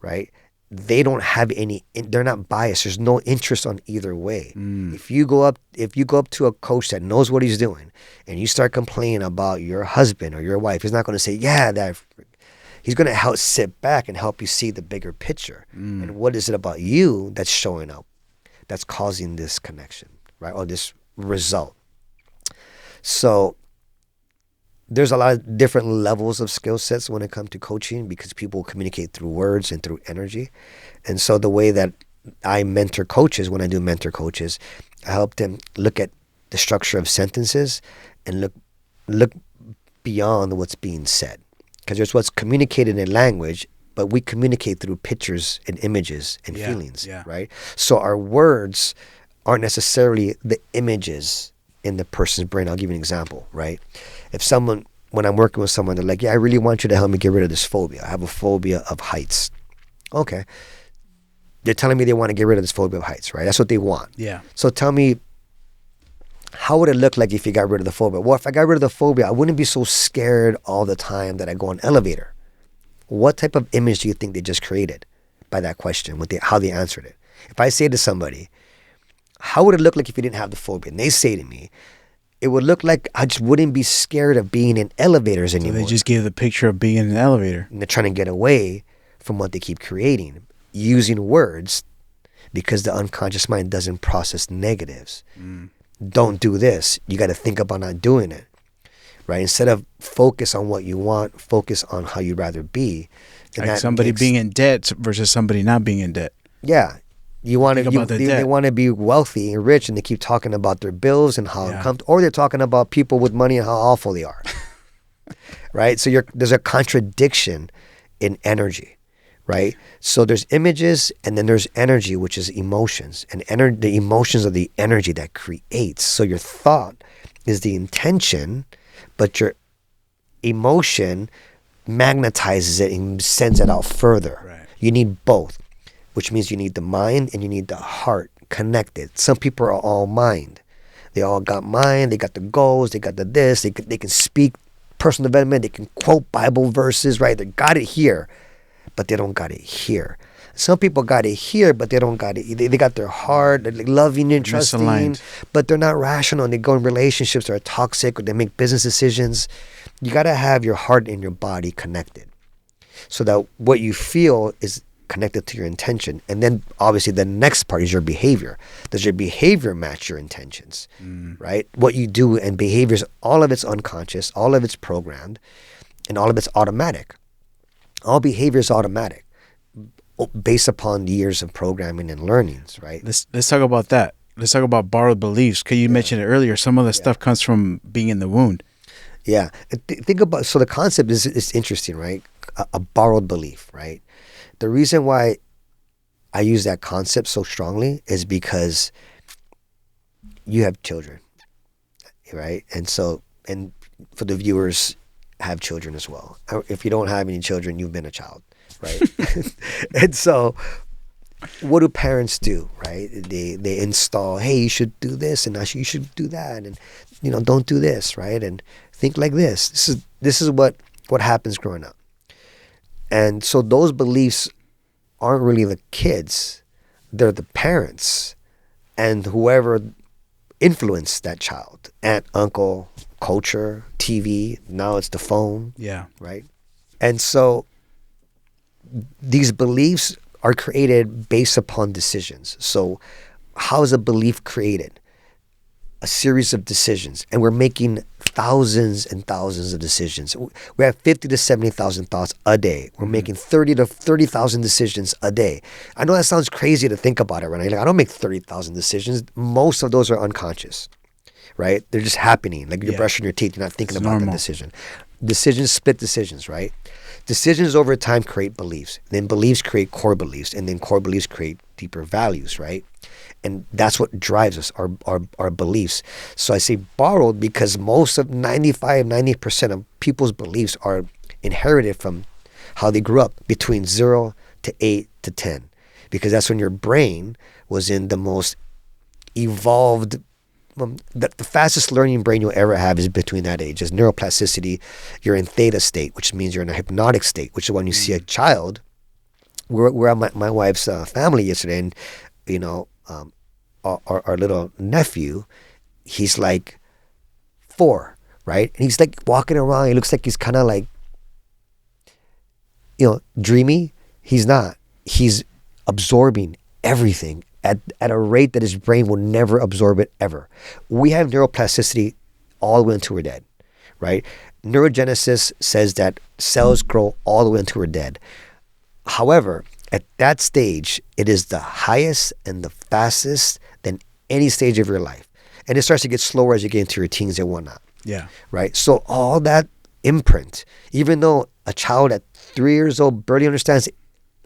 right? They don't have they're not biased. There's no interest on either way. If you go up to a coach that knows what he's doing and you start complaining about your husband or your wife, he's not going to say, he's going to help sit back and help you see the bigger picture. And what is it about you that's showing up, that's causing this connection, right? Or this result. So there's a lot of different levels of skill sets when it comes to coaching, because people communicate through words and through energy. And so the way that I mentor coaches, when I do mentor coaches, I help them look at the structure of sentences and look beyond what's being said. Because there's what's communicated in language, but we communicate through pictures and images and feelings, right? So our words aren't necessarily the images in the person's brain. I'll give you an example, right? When I'm working with someone, they're like, I really want you to help me get rid of this phobia. I have a phobia of heights. Okay. They're telling me they want to get rid of this phobia of heights, right? That's what they want.
Yeah.
So tell me, how would it look like if you got rid of the phobia? Well, if I got rid of the phobia, I wouldn't be so scared all the time that I go on an elevator. What type of image do you think they just created by that question, how they answered it? If I say to somebody, how would it look like if you didn't have the phobia? And they say to me, it would look like I just wouldn't be scared of being in elevators anymore.
So they just gave the picture of being in an elevator.
And they're trying to get away from what they keep creating, using words, because the unconscious mind doesn't process negatives. Don't do this. You got to think about not doing it, right? Instead of focus on what you want, focus on how you'd rather be. And
like somebody being in debt versus somebody not being in debt.
Yeah. You want to, they want to be wealthy and rich, and they keep talking about their bills and how uncomfortable, or they're talking about people with money and how awful they are, right? So there's a contradiction in energy, right? So there's images, and then there's energy, which is emotions, and the emotions are the energy that creates. So your thought is the intention, but your emotion magnetizes it and sends it out further.
Right.
You need both, which means you need the mind and you need the heart connected. Some people are all mind. They all got mind, they got the goals, they got the this, they can speak personal development, they can quote Bible verses, right? They got it here, but they don't got it here. Some people got it here, but they don't got it. They got their heart, they're loving and trusting, misaligned. But they're not rational. They go in relationships that are toxic, or they make business decisions. You got to have your heart and your body connected, so that what you feel is connected to your intention. And then obviously the next part is your behavior. Does your behavior match your intentions? Right? What you do and behaviors, all of it's unconscious, all of it's programmed, and all of it's automatic. All behavior is automatic based upon years of programming and learnings, right?
Let's talk about that. Let's talk about borrowed beliefs, because you mentioned it earlier. Some of the stuff comes from being in the wound.
Yeah. Think about, so the concept is interesting, right? A borrowed belief, right? The reason why I use that concept so strongly is because you have children, right? And for the viewers, have children as well. If you don't have any children, you've been a child, right? And so what do parents do, right? They install, hey, you should do this, and you should do that, and don't do this, right? And think like this. This is what happens growing up. And so those beliefs aren't really the kids, they're the parents and whoever influenced that child. Aunt, uncle, culture, TV, now it's the phone.
Yeah.
Right? And so these beliefs are created based upon decisions. So how is a belief created? A series of decisions, and we're making thousands and thousands of decisions. We have 50 to 70,000 thoughts a day. We're making 30 to 30,000 decisions a day. I know that sounds crazy to think about it, right? Like, I don't make 30,000 decisions. Most of those are unconscious, right? They're just happening. Like you're brushing your teeth, you're not thinking about the decision. Decisions split decisions, right? Decisions over time create beliefs. Then beliefs create core beliefs, and then core beliefs create deeper values, right? And that's what drives us, our beliefs. So I say borrowed because most of 90% of people's beliefs are inherited from how they grew up between 0 to 8 to 10. Because that's when your brain was in the most evolved, the fastest learning brain you'll ever have is between that age. It's neuroplasticity. You're in theta state, which means you're in a hypnotic state, which is when you see a child. We're at my wife's family yesterday, and our little nephew, he's like 4, right? And he's like walking around. He looks like he's kind of like, dreamy. He's not. He's absorbing everything at a rate that his brain will never absorb it ever. We have neuroplasticity all the way until we're dead, right? Neurogenesis says that cells grow all the way until we're dead. However, at that stage, it is the highest and the fastest than any stage of your life. And it starts to get slower as you get into your teens and whatnot.
Yeah.
Right? So all that imprint, even though a child at 3 years old barely understands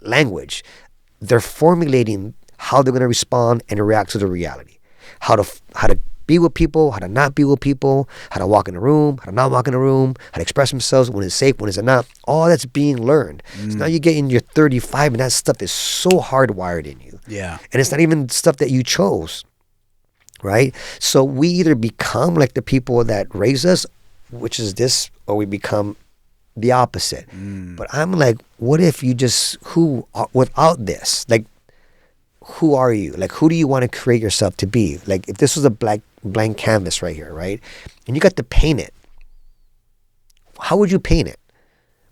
language, they're formulating how they're going to respond and react to the reality. How to be with people, how to not be with people, how to walk in a room, how to not walk in a room, how to express themselves, when it's safe, when it's not. All that's being learned. So now you get in your 35 and that stuff is so hardwired in you.
Yeah.
And it's not even stuff that you chose, right? So we either become like the people that raise us, which is this, or we become the opposite. But I'm like, what if you just, without this, like, who are you? Like, who do you want to create yourself to be? Like, if this was a blank canvas right here, right? And you got to paint it. How would you paint it?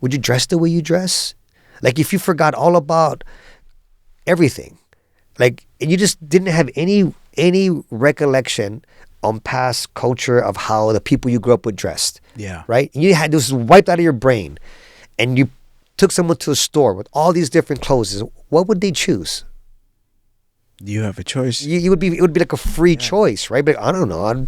Would you dress the way you dress? Like, if you forgot all about everything, like, and you just didn't have any recollection on past culture of how the people you grew up with dressed.
Yeah.
Right? And you had this wiped out of your brain, and you took someone to a store with all these different clothes. What would they choose?
You have a choice.
It would be like a free choice, right? But I don't know.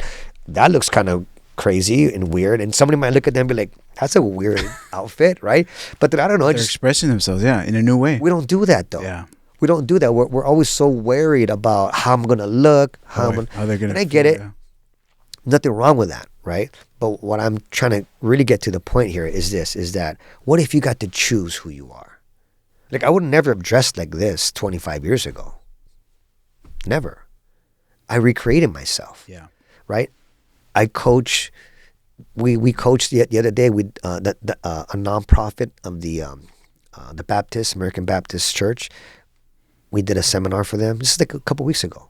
That looks kind of crazy and weird. And somebody might look at them and be like, that's a weird outfit, right? But then, I don't know.
They're expressing themselves, in a new way.
We don't do that, though.
Yeah.
We don't do that. We're always so worried about how I'm going to look, how they're going to. And I get it. Yeah. Nothing wrong with that, right? But what I'm trying to really get to the point here is that what if you got to choose who you are? Like, I would never have dressed like this 25 years ago. Never. I recreated myself.
Yeah.
Right? I coach. We coached the other day with a nonprofit of the Baptist, American Baptist Church. We did a seminar for them. This is like a couple weeks ago.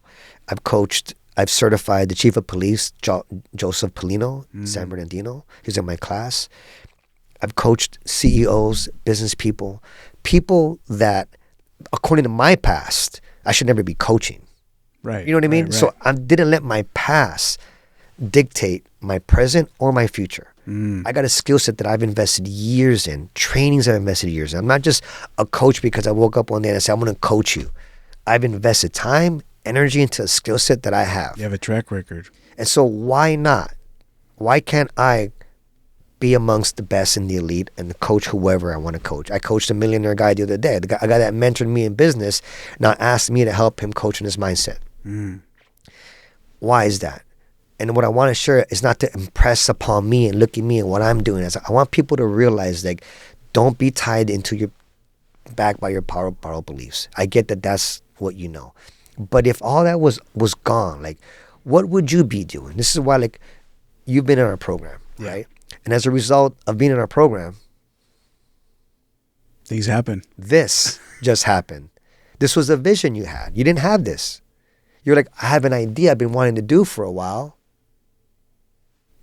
I've certified the chief of police, Joseph Polino, San Bernardino. He's in my class. I've coached CEOs, business people that, according to my past, I should never be coaching.
Right.
You know what I mean? Right. So I didn't let my past dictate my present or my future. I got a skill set that I've invested years in, trainings I've invested years in. I'm not just a coach because I woke up one day and I said, I'm going to coach you. I've invested time, energy into a skill set that I have.
You have a track record. And
so why not? Why can't I be amongst the best in the elite and coach whoever I want to coach? I coached a millionaire guy the other day. A guy that mentored me in business now asked me to help him coach in his mindset. Why is that? And what I want to share is not to impress upon me and look at me and what I'm doing. I want people to realize, like, don't be tied into your back by your borrowed beliefs. I get that that's what you know. But if all that was gone, like, what would you be doing? This is why, like, you've been in our program, right? And as a result of being in our program,
things happen.
This just happened. This was a vision you had. You didn't have this. You're like, I have an idea I've been wanting to do for a while.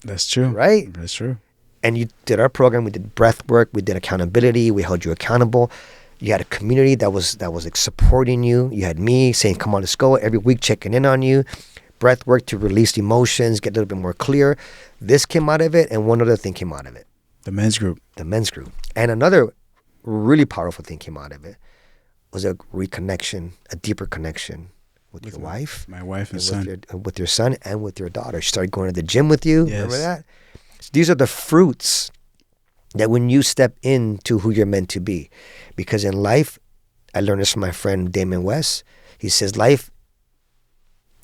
That's true.
Right?
That's true.
And you did our program. We did breath work. We did accountability. We held you accountable. You had a community that was like supporting you. You had me saying, come on, let's go. Every week checking in on you. Breath work to release emotions, get a little bit more clear. This came out of it, and one other thing came out of it.
The men's group.
And another really powerful thing came out of it was a reconnection, a deeper connection with your wife.
My wife and son.
With your son and with your daughter. She started going to the gym with you. Yes. Remember that? These are the fruits that when you step into who you're meant to be. Because in life, I learned this from my friend Damon West. He says life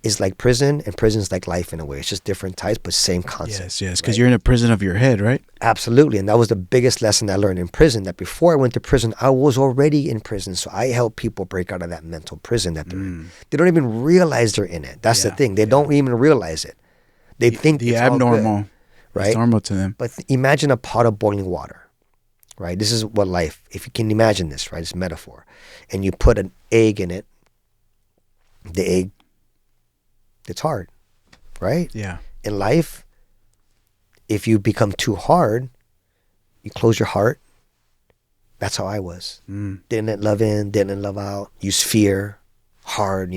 is like prison, and prison is like life in a way. It's just different types, but same concept.
Yes, because you're in a prison of your head, right?
Absolutely. And that was the biggest lesson I learned in prison, that before I went to prison, I was already in prison. So I help people break out of that mental prison that they're in. They don't even realize they're in it. That's the thing. They don't even realize it. They think
the
it's
abnormal,
all good, right?
It's normal to them.
But imagine a pot of boiling water, right? This is what life, if you can imagine this, right? It's a metaphor. And you put an egg in it. The egg, it's hard, right?
Yeah.
In life, if you become too hard, you close your heart. That's how I was. Didn't let love in, didn't let love out. Use fear, hard,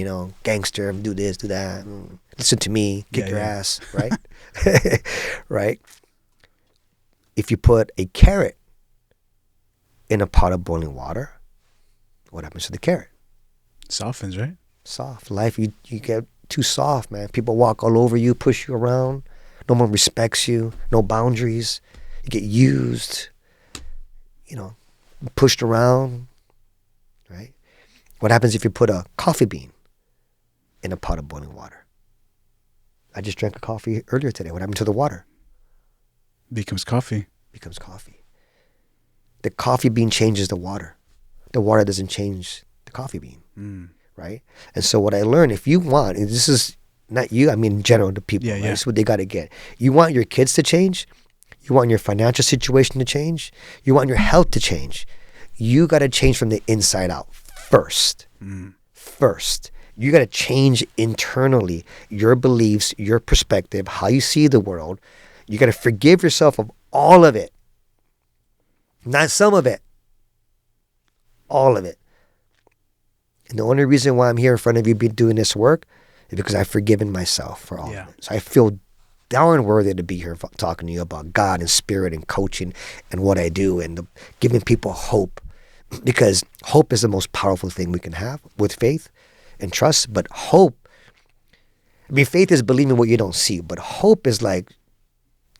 gangster, do this, do that. Listen to me, kick your ass, right? Right? If you put a carrot in a pot of boiling water, what happens to the carrot?
Softens, right?
Soft. Life, you get too soft, man. People walk all over you, push you around. No one respects you. No boundaries. You get used, pushed around, right? What happens if you put a coffee bean in a pot of boiling water? I just drank a coffee earlier today. What happened to the water?
Becomes coffee.
Becomes coffee. The coffee bean changes the water. The water doesn't change the coffee bean. Right? And so what I learned, if you want, and this is not you, I mean in general, the people, right? This is what they got to get. You want your kids to change? You want your financial situation to change? You want your health to change? You got to change from the inside out first. First. You got to change internally your beliefs, your perspective, how you see the world. You got to forgive yourself of all of it. Not some of it. All of it. And the only reason why I'm here in front of you doing this work is because I've forgiven myself for all of it. So I feel darn worthy to be here talking to you about God and spirit and coaching and what I do and giving people hope. Because hope is the most powerful thing we can have with faith and trust. But hope, I mean, faith is believing what you don't see. But hope is like,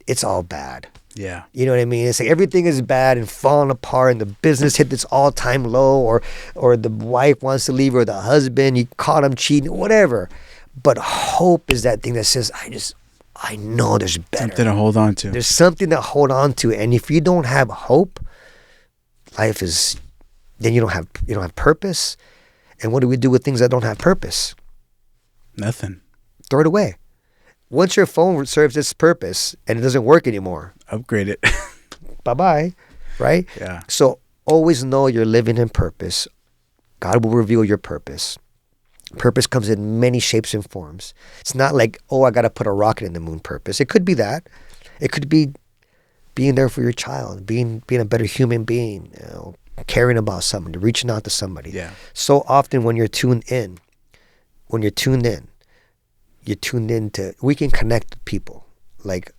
it's all bad.
Yeah.
You know what I mean? It's like everything is bad and falling apart and the business hit this all-time low or the wife wants to leave or the husband, you caught him cheating, whatever. But hope is that thing that says, I know there's better.
Something to hold on to.
There's something to hold on to. And if you don't have hope, life is, then you don't have purpose. And what do we do with things that don't have purpose?
Nothing.
Throw it away. Once your phone serves its purpose and it doesn't work anymore,
upgrade it.
Bye-bye, right?
Yeah.
So always know you're living in purpose. God will reveal your purpose. Purpose comes in many shapes and forms. It's not like, oh, I got to put a rocket in the moon purpose. It could be that. It could be being there for your child, being a better human being, caring about somebody, reaching out to somebody.
Yeah.
So often when you're tuned in, you're tuned into, we can connect with people. Like,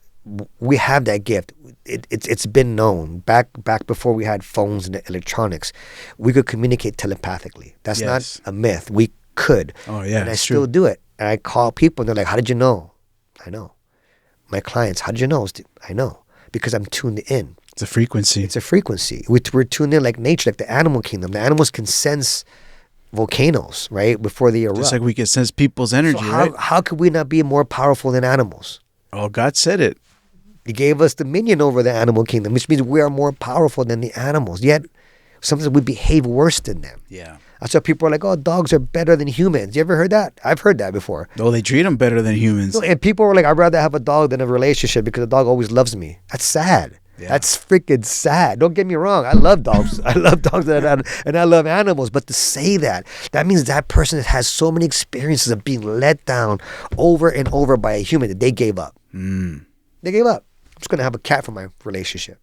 we have that gift. It's been known back before we had phones and electronics. We could communicate telepathically. That's not a myth. We could.
Oh yeah,
and I still do it. And I call people and they're like, "How did you know?" I know. My clients, "How did you know?" I know because I'm tuned in.
It's a frequency.
It's a frequency. We're tuned in like nature, like the animal kingdom. The animals can sense volcanoes, right, before they erupt.
Just like we can sense people's energy,
so
right?
How could we not be more powerful than animals?
Oh, God said it.
He gave us dominion over the animal kingdom, which means we are more powerful than the animals. Yet, sometimes we behave worse than them.
Yeah.
That's why people are like, oh, dogs are better than humans. You ever heard that? I've heard that before.
Oh, they treat them better than humans.
And people were like, I'd rather have a dog than a relationship because the dog always loves me. That's sad. Yeah. That's freaking sad. Don't get me wrong. I love dogs. I love dogs and I love animals. But to say that means that person has so many experiences of being let down over and over by a human that they gave up. They gave up. I'm just going to have a cat for my relationship.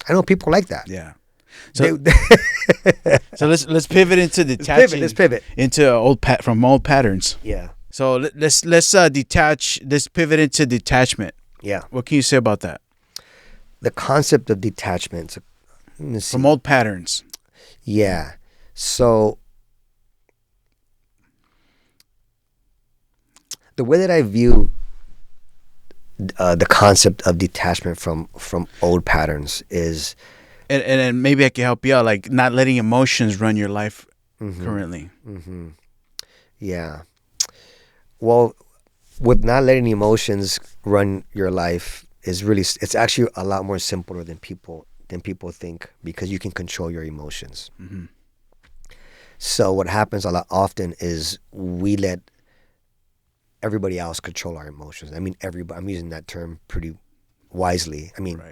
I know people like that.
Yeah. So, so let's pivot into detaching.
Let's pivot
into from old patterns.
Yeah.
So let's detach. Let's pivot into detachment.
Yeah.
What can you say about that?
The concept of detachment
from old patterns.
Yeah. So the way that I view the concept of detachment from old patterns is,
and maybe I can help you out, like not letting emotions run your life currently.
Mm-hmm. Yeah. Well, with not letting emotions run your life is really, it's actually a lot more simpler than people think, because you can control your emotions. Mm-hmm. So what happens a lot often is we let everybody else control our emotions. I mean, everybody. I'm using that term pretty wisely. I mean,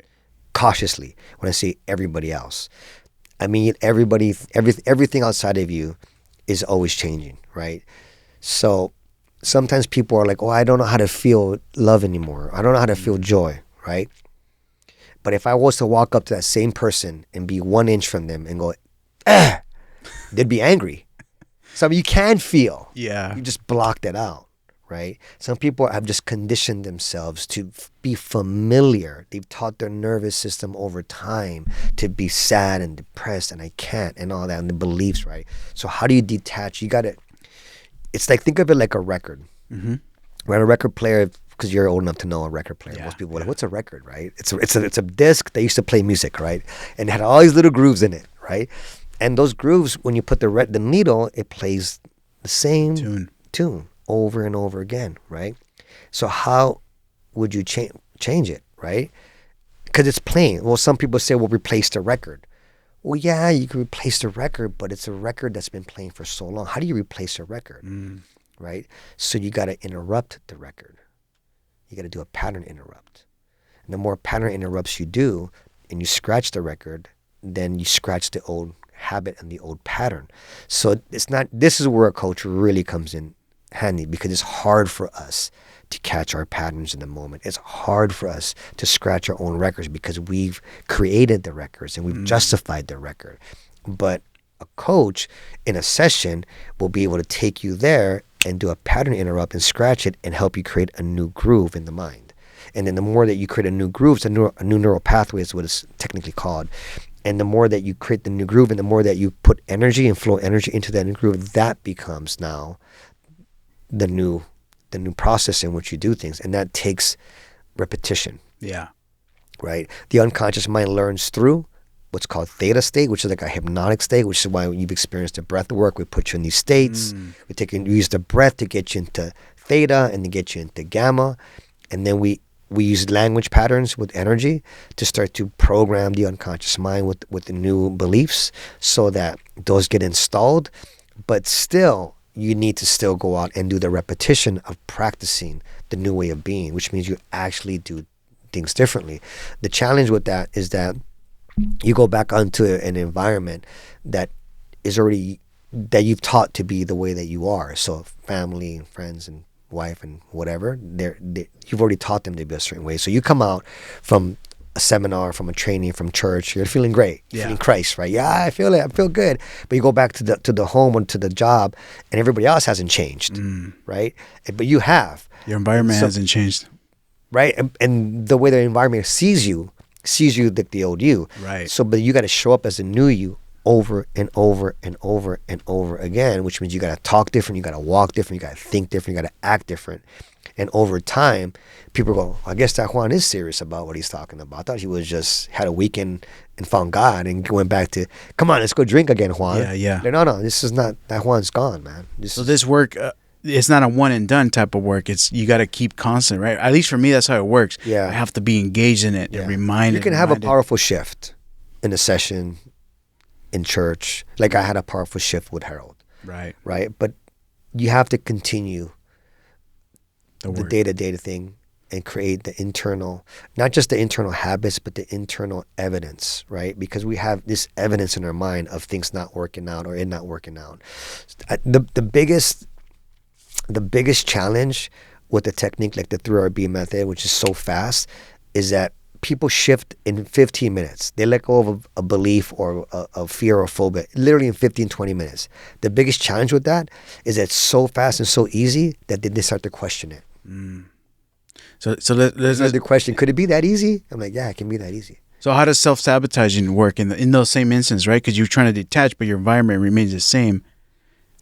cautiously when I say everybody else. I mean, everything outside of you is always changing, right? So sometimes people are like, oh, I don't know how to feel love anymore. I don't know how to feel joy, right? But if I was to walk up to that same person and be 1 inch from them and go, they'd be angry. So you can feel.
Yeah.
You just blocked it out. Right? Some people have just conditioned themselves to be familiar. They've taught their nervous system over time to be sad and depressed and I can't and all that, and the beliefs, right? So how do you detach? You got to, it's like, think of it like a record. Mm-hmm. Right? A record player, because you're old enough to know a record player. Most people are like, what's a record, right? It's a disc that used to play music, right? And it had all these little grooves in it, right? And those grooves, when you put the needle, it plays the same tune over and over again, right? So how would you change it, right? Because it's playing. Well, some people say, well, replace the record. Well, yeah, you can replace the record, but it's a record that's been playing for so long. How do you replace a record, right? So you got to interrupt the record. You got to do a pattern interrupt. And the more pattern interrupts you do, and you scratch the record, then you scratch the old habit and the old pattern. So this is where a coach really comes in handy, because it's hard for us to catch our patterns in the moment. It's hard for us to scratch our own records because we've created the records and we've justified the record. But a coach in a session will be able to take you there and do a pattern interrupt and scratch it and help you create a new groove in the mind. And then the more that you create a new groove, a new neural pathway is what it's technically called. And the more that you create the new groove and the more that you put energy and flow energy into that new groove, that becomes now the new process in which you do things. And that takes repetition.
Yeah.
Right? The unconscious mind learns through what's called theta state, which is like a hypnotic state, which is why when you've experienced the breath work, we put you in these states. We use the breath to get you into theta and to get you into gamma. And then we use language patterns with energy to start to program the unconscious mind with the new beliefs so that those get installed. But still, you need to still go out and do the repetition of practicing the new way of being, which means you actually do things differently. The challenge with that is that you go back onto an environment that is already, that you've taught to be the way that you are. So family and friends and wife and whatever, you've already taught them to be a certain way. So you come out from a seminar, from a training, from church, you're feeling great, you're feeling Christ, right? Yeah, I feel it, I feel good. But you go back to the home or to the job, and everybody else hasn't changed, right? But you have.
Your environment hasn't changed,
right? And the way the environment sees you like the old you,
right?
So, but you got to show up as a new you over and over and over and over again, which means you got to talk different, you got to walk different, you got to think different, you got to act different. And over time, people go, I guess that Juan is serious about what he's talking about. I thought he was just had a weekend and found God and went back to, come on, let's go drink again, Juan.
Yeah.
Like, no, this is not, that Juan's gone, man.
This work, it's not a one and done type of work. It's, you got to keep constant, right? At least for me, that's how it works.
Yeah.
I have to be engaged in it and reminded.
You can have a powerful shift in a session in church. Like I had a powerful shift with Harold.
Right.
But you have to continue the
work.
day-to-day thing and create the internal, not just the internal habits, but the internal evidence, right? Because we have this evidence in our mind of things not working out or it not working out. The biggest challenge with the technique like the 3RB method, which is so fast, is that people shift in 15 minutes. They let go of a belief or a fear or phobia literally in 15, 20 minutes. The biggest challenge with that is that it's so fast and so easy that they start to question it.
So there's
the question, could it be that easy? I'm like, yeah, it can be that easy.
So how does self-sabotaging work in those same instances, right? Because you're trying to detach, but your environment remains the same.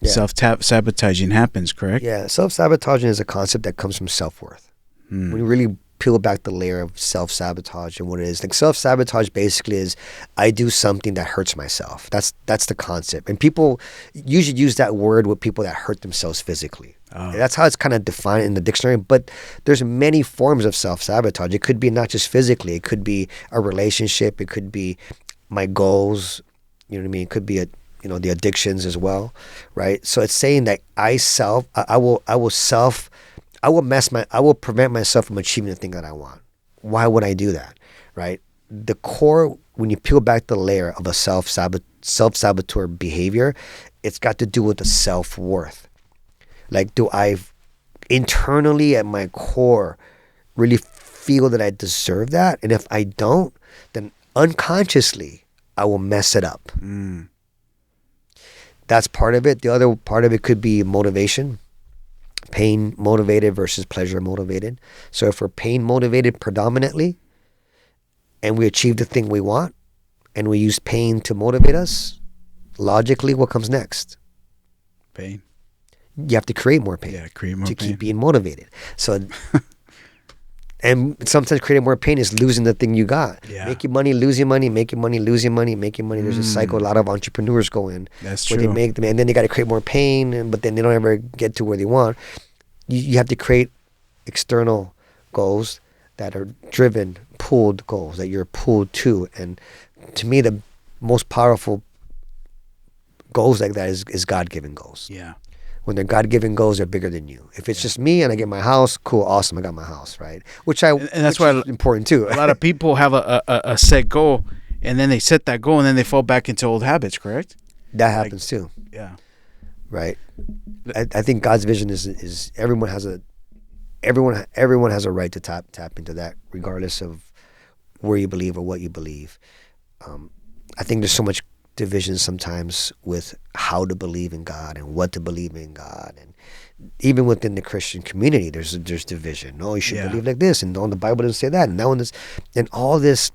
Yeah. Self-sabotaging happens, correct?
Yeah, self-sabotaging is a concept that comes from self-worth. When you really peel back the layer of self-sabotage and what it is. Like self-sabotage basically is I do something that hurts myself. That's the concept. And people usually use that word with people that hurt themselves physically. Oh. That's how it's kind of defined in the dictionary. But there's many forms of self-sabotage. It could be not just physically. It could be a relationship. It could be my goals. You know what I mean? It could be the addictions as well, right? So it's saying that I will prevent myself from achieving the thing that I want. Why would I do that, right? The core, when you peel back the layer of a self-saboteur behavior, it's got to do with the self-worth. Like, do I internally at my core really feel that I deserve that? And if I don't, then unconsciously, I will mess it up. That's part of it. The other part of it could be motivation. Pain motivated versus pleasure motivated. So if we're pain motivated predominantly and we achieve the thing we want and we use pain to motivate us, logically what comes next?
Pain.
You have to create more pain.
Yeah, create more
to
pain.
Keep being motivated. So and sometimes creating more pain is losing the thing you got.
Yeah.
Making money, losing money, making money, losing money, making money. There's a cycle a lot of entrepreneurs go in.
That's
where
true.
They make them, and then they got to create more pain, but then they don't ever get to where they want. You have to create external goals that are driven, pulled goals that you're pulled to. And to me, the most powerful goals like that is God-given goals.
Yeah.
When they're God-given goals, they're bigger than you. If it's just me and I get my house, cool, awesome, I got my house, right? And that's why
is
important too.
A lot of people have a set goal, And then they set that goal, and then they fall back into old habits, correct?
That happens too.
Yeah.
Right. I think God's vision is everyone has a right to tap into that, regardless of where you believe or what you believe. I think there's so much division sometimes with how to believe in God and what to believe in God, and even within the Christian community, there's division. No, you should believe like this, and no, the Bible doesn't say that, and that one is, and all this.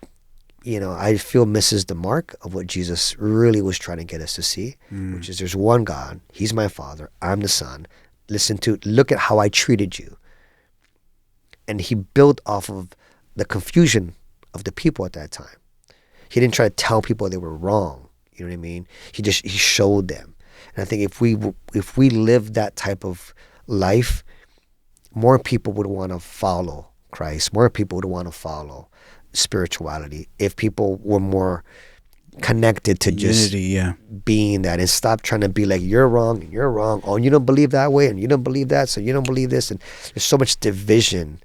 I feel misses the mark of what Jesus really was trying to get us to see, which is there's one God. He's my Father. I'm the Son. Look at how I treated you. And he built off of the confusion of the people at that time. He didn't try to tell people they were wrong. You know what I mean? He showed them. And I think if we live that type of life, more people would want to follow Christ. More people would want to follow spirituality if people were more connected to just being that, and stop trying to be like, you're wrong and you're wrong. Oh, you don't believe that way and you don't believe that, so you don't believe this. And there's so much division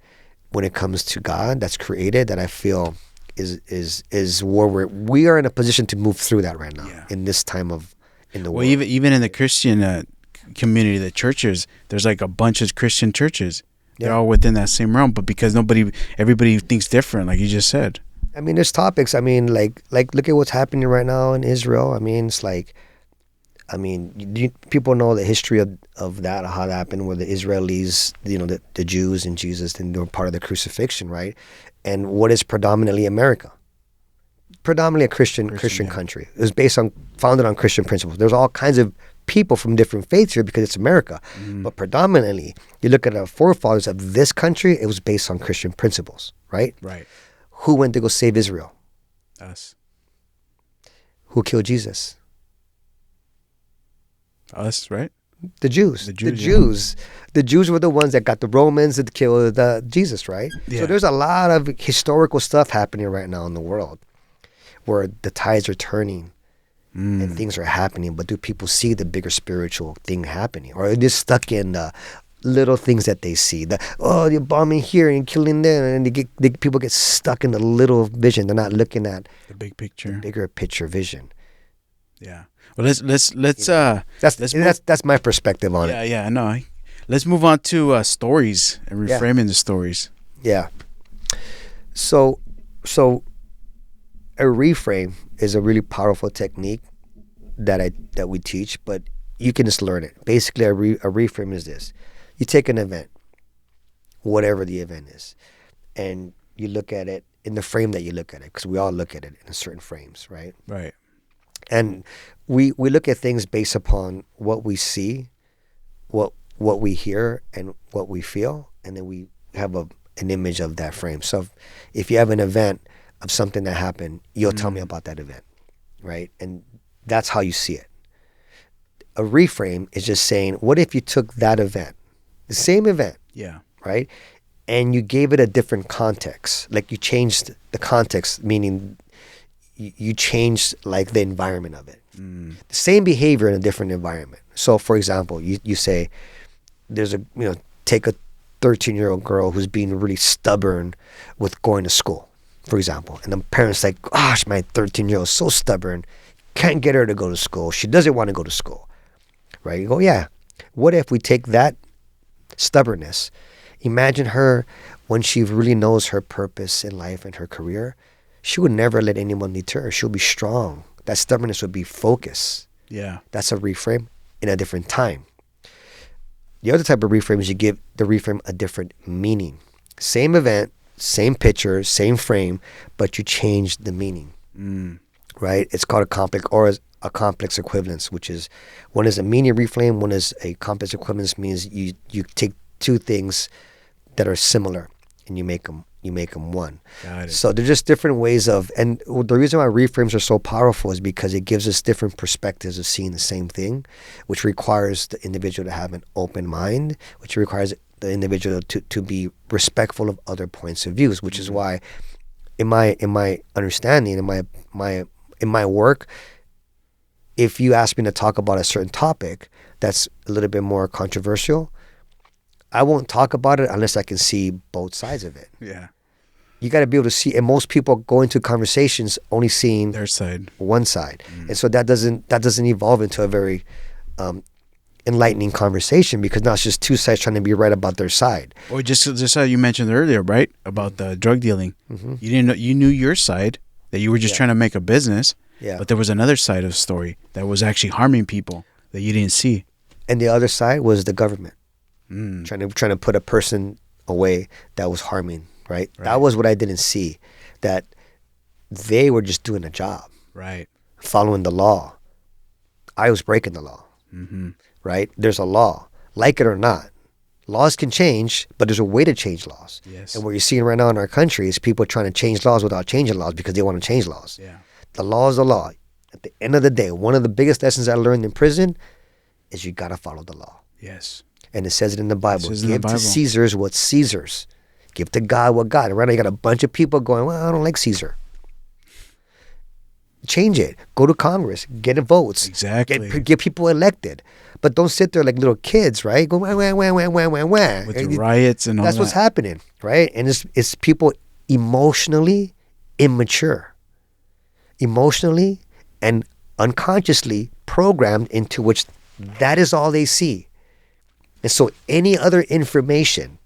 when it comes to God that's created, that I feel is where we are in a position to move through that right now in this time in the world.
Well, even in the Christian community, the churches, there's like a bunch of Christian churches. They're all within that same realm, but because everybody thinks different, like you just said.
I mean, there's topics. I mean, like look at what's happening right now in Israel. I mean, it's like, people know the history of that, how that happened, where the Israelis, the Jews and Jesus, and they were part of the crucifixion, right? And what is predominantly America? Predominantly a Christian country. It was founded on Christian principles. There's all kinds of people from different faiths here because it's America. But predominantly, you look at the forefathers of this country, it was based on Christian principles, right?
Right.
Who went to go save Israel?
Us.
Who killed Jesus?
Us, right?
The Jews. The Jews were the ones that got the Romans to kill Jesus, right? Yeah. So there's a lot of historical stuff happening right now in the world where the tides are turning. And things are happening, but do people see the bigger spiritual thing happening, or are they stuck in the little things that they see? You're bombing here and killing there, and people get stuck in the little vision. They're not looking at
the big picture,
the bigger picture vision.
Yeah. Well, let's
that's my perspective on it.
Yeah, no. Let's move on to stories and reframing the stories.
Yeah. So a reframe is a really powerful technique that we teach, but you can just learn it. Basically, a reframe is this: you take an event, whatever the event is, and you look at it in the frame that you look at it, because we all look at it in certain frames, right?
Right.
And we look at things based upon what we see, what we hear, and what we feel, and then we have an image of that frame. So if you have an event of something that happened, you'll tell me about that event, right? And that's how you see it. A reframe is just saying, what if you took that event, the same event, right, and you gave it a different context? Like you changed the context, meaning you changed like the environment of it. The same behavior in a different environment. So for example, you say there's take a 13-year-old girl who's being really stubborn with going to school, for example, and the parents like, gosh, my 13-year-old is so stubborn, can't get her to go to school. She doesn't want to go to school, right? You go, yeah. What if we take that stubbornness, imagine her when she really knows her purpose in life and her career, she would never let anyone deter her. She'll be strong. That stubbornness would be focus.
Yeah.
That's a reframe in a different time. The other type of reframe is you give the reframe a different meaning. Same event, same picture, same frame, but you change the meaning, right? It's called a complex equivalence, which is one is a meaning reframe, one is a complex equivalence, means you take two things that are similar and you make them one.
Got it.
So they're just different ways of, and the reason why reframes are so powerful is because it gives us different perspectives of seeing the same thing, which requires the individual to have an open mind, which requires the individual to be respectful of other points of views, which is why in my understanding, in my work, if you ask me to talk about a certain topic that's a little bit more controversial, I won't talk about it unless I can see both sides of it.
Yeah.
You got to be able to see, and most people go into conversations only seeing
their side,
one side, and so that doesn't evolve into a very enlightening conversation, because now it's just two sides trying to be right about their side.
Or just how you mentioned earlier, right, about the drug dealing.
Mm-hmm.
You didn't know, you knew your side, that you were just trying to make a business, but there was another side of the story that was actually harming people that you didn't see.
And the other side was the government trying to put a person away that was harming. Right? That was what I didn't see, that they were just doing a job,
right?
Following the law. I was breaking the law, right? There's a law, like it or not. Laws can change, but there's a way to change laws.
Yes.
And what you're seeing right now in our country is people trying to change laws without changing laws because they want to change laws.
Yeah.
The law is the law. At the end of the day, one of the biggest lessons I learned in prison is you got to follow the law.
Yes.
And it says it in the Bible. Give to Caesar's what's Caesar's. Give to God what God. Right now you got a bunch of people going, well, I don't like Caesar. Change it. Go to Congress. Get votes.
Exactly.
Get people elected. But don't sit there like little kids, right? Go wah, wah, wah, wah, wah, wah, wah.
With the riots and all that.
That's what's happening, right? And it's people emotionally immature. Emotionally and unconsciously programmed into which that is all they see. And so any other information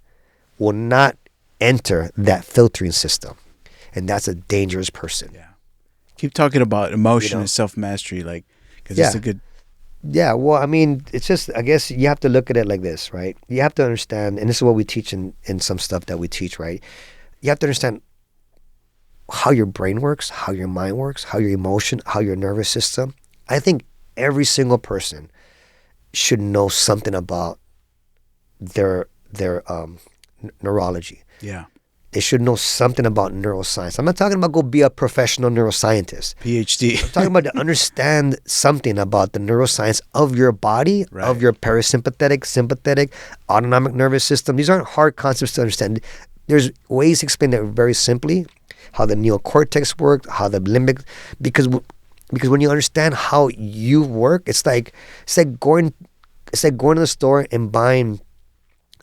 will not enter that filtering system, and that's a dangerous person.
Yeah. Keep talking about emotion and self-mastery, like, because it's a good.
Yeah, well, I mean, it's just, I guess you have to look at it like this, right? You have to understand, and this is what we teach in some stuff that we teach, right? You have to understand how your brain works, how your mind works, how your emotion, how your nervous system. I think every single person should know something about their neurology.
Yeah.
They should know something about neuroscience. I'm not talking about go be a professional neuroscientist.
PhD.
I'm talking about to understand something about the neuroscience of your body, of your parasympathetic, sympathetic, autonomic nervous system. These aren't hard concepts to understand. There's ways to explain that very simply, how the neocortex work, how the limbic, because when you understand how you work, it's like going to the store and buying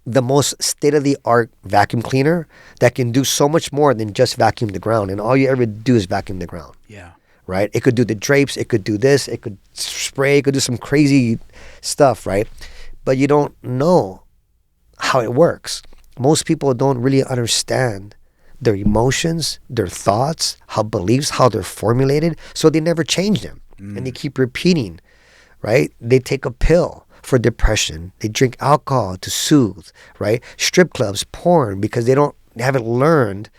the most state-of-the-art vacuum cleaner that can do so much more than just vacuum the ground. And all you ever do is vacuum the ground.
Yeah.
Right? It could do the drapes. It could do this. It could spray. It could do some crazy stuff, right? But you don't know how it works. Most people don't really understand their emotions, their thoughts, how beliefs, how they're formulated. So they never change them. And they keep repeating, right? They take a pill for depression. They drink alcohol to soothe, right? Strip clubs, porn, because they haven't learned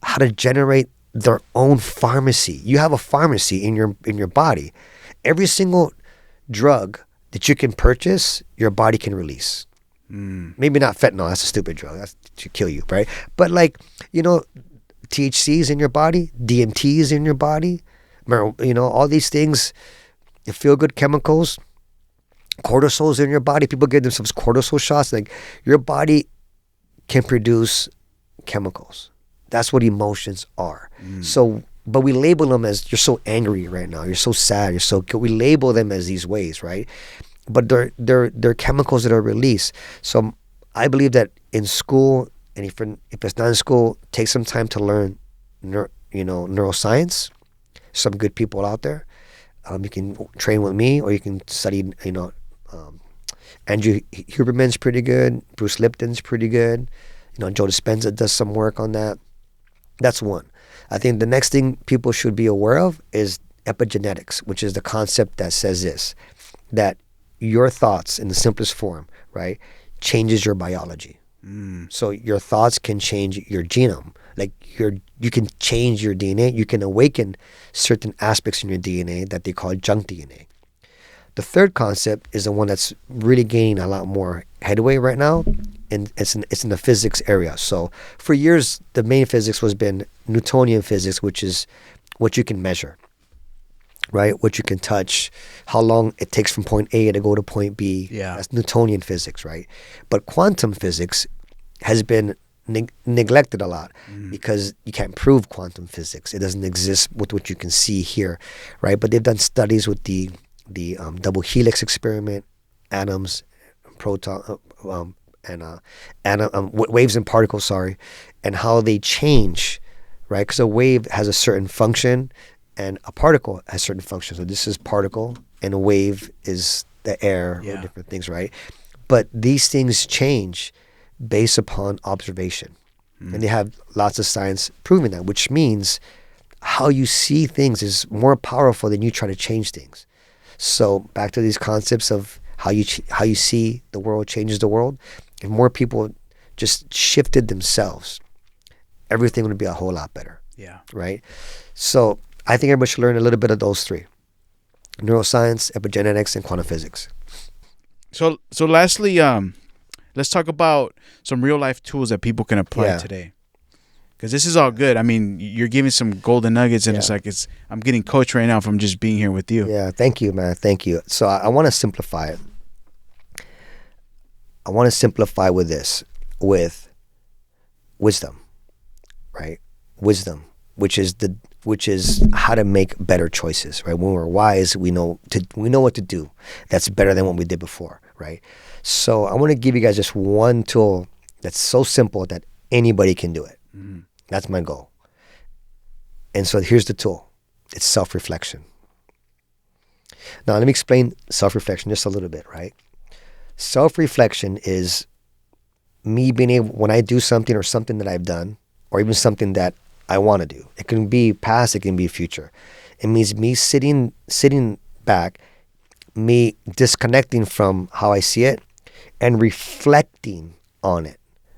how to generate their own pharmacy. You have a pharmacy in your body. Every single drug that you can purchase, your body can release. Maybe not fentanyl, that's a stupid drug. That should kill you, right? But THC is in your body, DMT is in your body, all these things, the feel-good chemicals, cortisol's in your body. People give themselves cortisol shots. Like, your body can produce chemicals. That's what emotions are. So, but we label them as, you're so angry right now, you're so sad, you're so good. We label them as these ways, right? But they're chemicals that are released. So I believe that in school, and if it's not in school, take some time to learn, neuroscience. Some good people out there. You can train with me, or you can study, Andrew Huberman's pretty good. Bruce Lipton's pretty good. Joe Dispenza does some work on that. That's one. I think the next thing people should be aware of is epigenetics, which is the concept that says this, that your thoughts in the simplest form, right, changes your biology. So your thoughts can change your genome. Like, you can change your DNA. You can awaken certain aspects in your DNA that they call junk DNA. The third concept is the one that's really gaining a lot more headway right now, and it's in the physics area. So for years, the main physics was been Newtonian physics, which is what you can measure, right? What you can touch, how long it takes from point A to go to point B.
Yeah.
That's Newtonian physics, right? But quantum physics has been neglected a lot because you can't prove quantum physics. It doesn't exist with what you can see here, right? But they've done studies with the double helix experiment, atoms, waves and particles, sorry, and how they change, right? Because a wave has a certain function and a particle has certain functions. So this is particle and a wave is the air or different things, right? But these things change based upon observation. And they have lots of science proving that, which means how you see things is more powerful than you try to change things. So back to these concepts of how you see the world changes the world. If more people just shifted themselves, everything would be a whole lot better.
Yeah.
Right? So I think everybody should learn a little bit of those three: neuroscience, epigenetics, and quantum physics.
So lastly, let's talk about some real life tools that people can apply today. Because this is all good. I mean, you're giving some golden nuggets, and it's like I'm getting coached right now from just being here with you.
Yeah, thank you, man. Thank you. So I want to simplify it. I want to simplify with wisdom, right? Wisdom, which is how to make better choices, right? When we're wise, we know what to do. That's better than what we did before, right? So I want to give you guys just one tool that's so simple that anybody can do it. Mm-hmm. That's my goal. And so here's the tool. It's self-reflection. Now let me explain self-reflection just a little bit, right? Self-reflection is me being able, when I do something or something that I've done, or even something that I want to do. It can be past, it can be future. It means me sitting back, me disconnecting from how I see it and reflecting on it.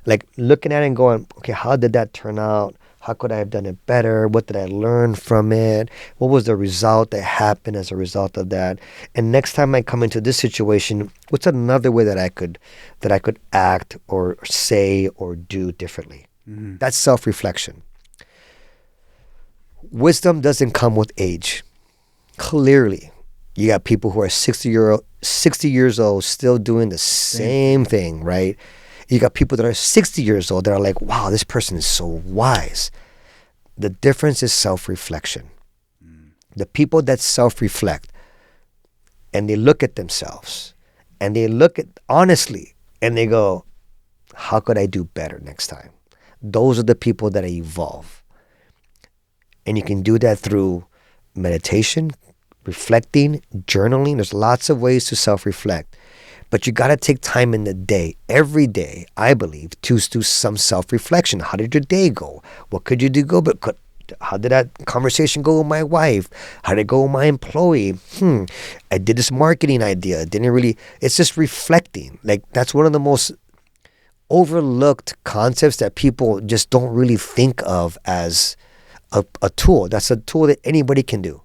Like looking at it and going, okay, how did that turn out? How could I have done it better? What did I learn from it? What was the result that happened as a result of that? And next time I come into this situation, what's another way that I could act or say or do differently? Mm-hmm. That's self-reflection. Wisdom doesn't come with age. Clearly, you got people who are 60 years old still doing the same thing, right? You got people that are 60 years old that are like, wow, this person is so wise. The difference is self-reflection. The people that self-reflect and they look at themselves and they look at honestly and they go, how could I do better next time? Those are the people that evolve. And you can do that through meditation, reflecting, journaling. There's lots of ways to self-reflect. But you got to take time in the day, every day, I believe, to do some self-reflection. How did your day go? What could you do go? But how did that conversation go with my wife? How did it go with my employee? I did this marketing idea. It's just reflecting. Like that's one of the most overlooked concepts that people just don't really think of as a tool. That's a tool that anybody can do.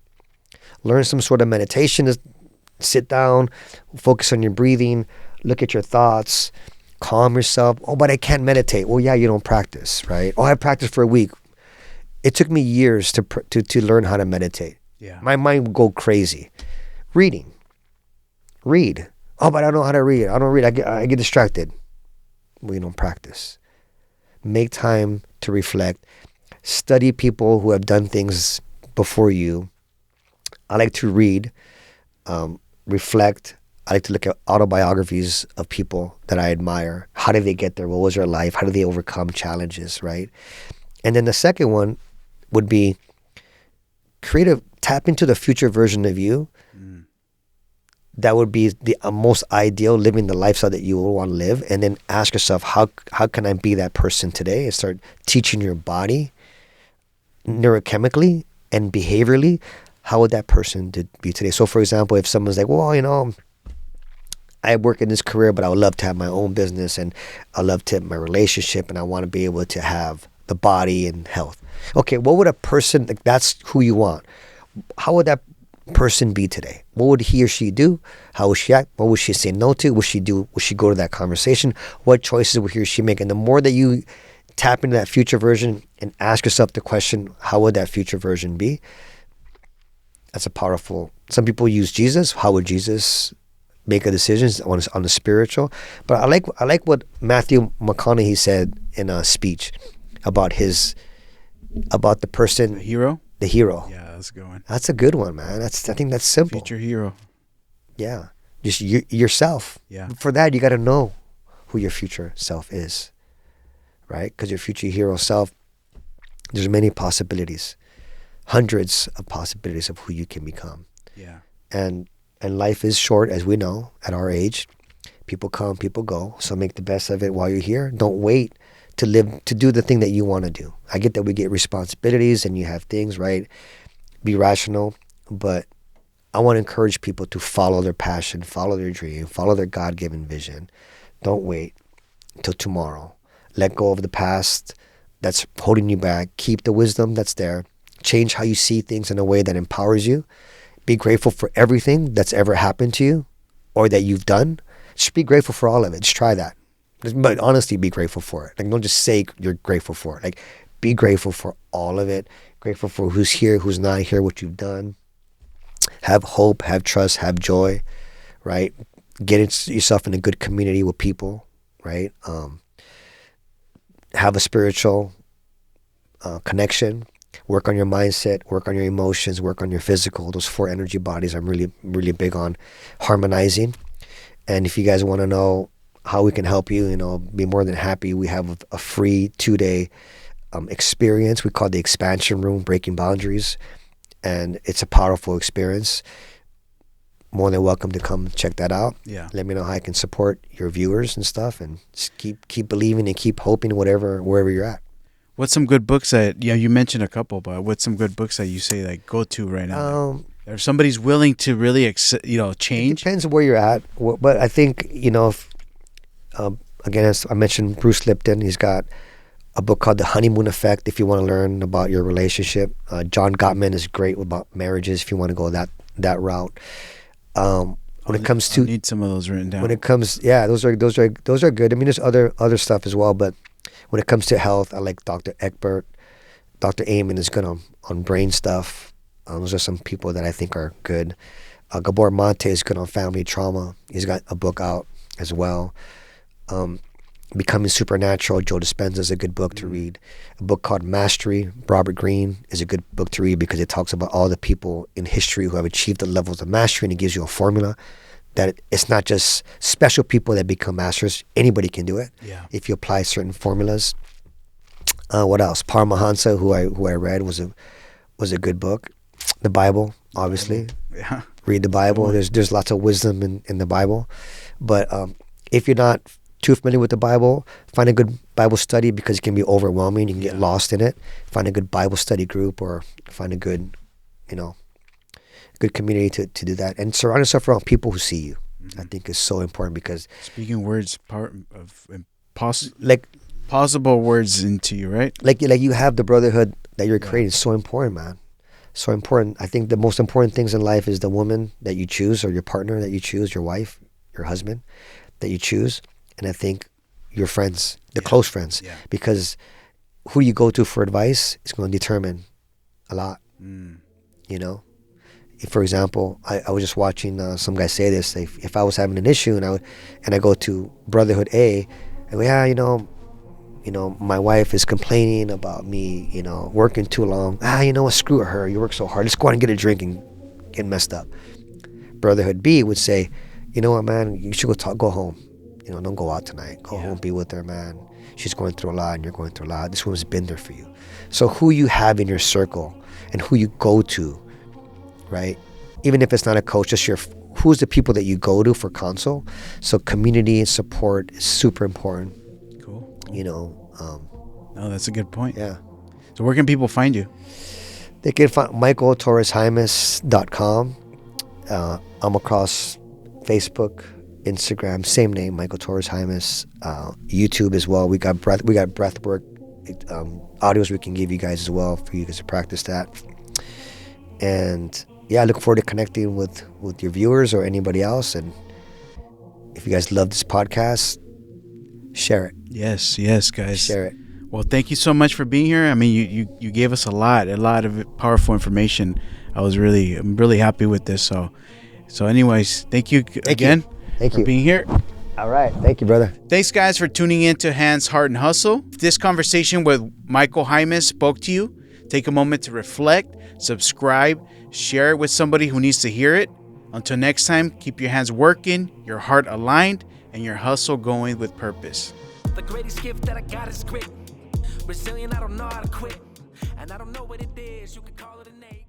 Learn some sort of meditation. Sit down, focus on your breathing, look at your thoughts, calm yourself. Oh, but I can't meditate. Well, yeah, you don't practice, right? Oh, I practiced for a week. It took me years to learn how to meditate. Yeah. My mind would go crazy. Read. Oh, but I don't know how to read. I don't read. I get distracted. Well, you don't practice. Make time to reflect. Study people who have done things before you. I like to read. Reflect. I like to look at autobiographies of people that I admire. How did they get there? What was their life? How did they overcome challenges, right? And then the second one would be tap into the future version of you. That would be the most ideal, living the lifestyle that you will want to live. And then ask yourself, how can I be that person today? And start teaching your body neurochemically and behaviorally, how would that person be today? So, for example, if someone's like, well, I work in this career, but I would love to have my own business and I love to have my relationship and I want to be able to have the body and health. Okay, what would a person, like that's who you want. How would that person be today? What would he or she do? How would she act? What would she say no to? Would she go to that conversation? What choices would he or she make? And the more that you tap into that future version and ask yourself the question, how would that future version be? That's a powerful. Some people use Jesus. How would Jesus make a decision on the spiritual? But I like what Matthew McConaughey said in a speech about the person,
the hero.
Yeah,
that's a good one.
That's a good one, man. I think that's simple.
Future hero.
Yeah, just yourself.
Yeah.
For that, you got to know who your future self is, right? Because your future hero self, there's many possibilities, hundreds of possibilities of who you can become.
Yeah.
And life is short, as we know, at our age. People come, people go. So make the best of it while you're here. Don't wait to do the thing that you want to do. I get that we get responsibilities and you have things, right? Be rational. But I want to encourage people to follow their passion, follow their dream, follow their God-given vision. Don't wait until tomorrow. Let go of the past that's holding you back. Keep the wisdom that's there. Change how you see things in a way that empowers you. Be grateful for everything that's ever happened to you or that you've done. Just be grateful for all of it. Just try that. But honestly, be grateful for it. Like, don't just say you're grateful for it. Like, be grateful for all of it. Grateful for who's here, who's not here, what you've done. Have hope, have trust, have joy, right? Get yourself in a good community with people, right? Have a spiritual connection. Work on your mindset, work on your emotions, work on your physical. Those 4 energy bodies I'm really, really big on harmonizing. And if you guys want to know how we can help you, be more than happy. We have a free 2-day experience. We call it the Expansion Room, Breaking Boundaries. And it's a powerful experience. More than welcome to come check that out.
Yeah.
Let me know how I can support your viewers and stuff. And just keep believing and keep hoping wherever you're at.
What's some good books that, you mentioned a couple, but what's some good books that you say, like, go to right now? If somebody's willing to really, change.
It depends where you're at. But I think, if, again, as I mentioned, Bruce Lipton, he's got a book called The Honeymoon Effect if you want to learn about your relationship. John Gottman is great about marriages if you want to go that route. When it comes to,
I need some of those written down.
When it comes, yeah, those are good. I mean, there's other stuff as well, but when it comes to health, I like Dr. Eckbert. Dr. Amen is good on brain stuff. Those are some people that I think are good. Gabor Mate is good on family trauma. He's got a book out as well. Becoming Supernatural, Joe Dispenza is a good book to read. A book called Mastery, Robert Greene, is a good book to read because it talks about all the people in history who have achieved the levels of mastery, and it gives you a formula that it's not just special people that become masters. Anybody can do it if you apply certain formulas. What else? Paramahansa, who I read, was a good book. The Bible, obviously.
Yeah.
Read the Bible. There's lots of wisdom in the Bible. But if you're not too familiar with the Bible, find a good Bible study because it can be overwhelming. You can get lost in it. Find a good Bible study group or find a good, good community to do that. And surround yourself around people who see you. I think is so important because
speaking words part of possible words into you, right?
Like you have the brotherhood that you're creating. It's so important, man. So important. I think the most important things in life is the woman that you choose or your partner that you choose, your wife, your husband that you choose. And I think your friends, the close friends, because who you go to for advice is going to determine a lot. If, for example, I was just watching some guy say this. If I was having an issue and I go to Brotherhood A, and my wife is complaining about me, working too long. Screw her. You work so hard. Let's go out and get a drink and get messed up. Brotherhood B would say, you know what, man, you should go home. Don't go out tonight. Go home, be with her, man. She's going through a lot and you're going through a lot. This woman's been there for you. So who you have in your circle and who you go to, right? Even if it's not a coach, just who's the people that you go to for counsel. So community and support is super important.
Cool.
No,
that's a good point.
Yeah.
So where can people find you?
They can find michaeltorresjaimes.com. I'm across Facebook, Instagram, same name, Michael Torres Jaimes. YouTube as well. We got breath work audios we can give you guys as well for you guys to practice that. And I look forward to connecting with your viewers or anybody else. And if you guys love this podcast, share it.
Yes, guys.
Share it.
Well, thank you so much for being here. I mean, you gave us a lot of powerful information. I'm really happy with this. So anyways, thank you again.
Thank you
for being here.
All right. Thank you, brother.
Thanks, guys, for tuning in to Hands, Heart, and Hustle. If this conversation with Michael Jaimes spoke to you, take a moment to reflect, subscribe, share it with somebody who needs to hear it. Until next time, keep your hands working, your heart aligned, and your hustle going with purpose.
The greatest gift that I got is grit. Resilient, I don't know how to quit. And I don't know what it is, you could call it innate.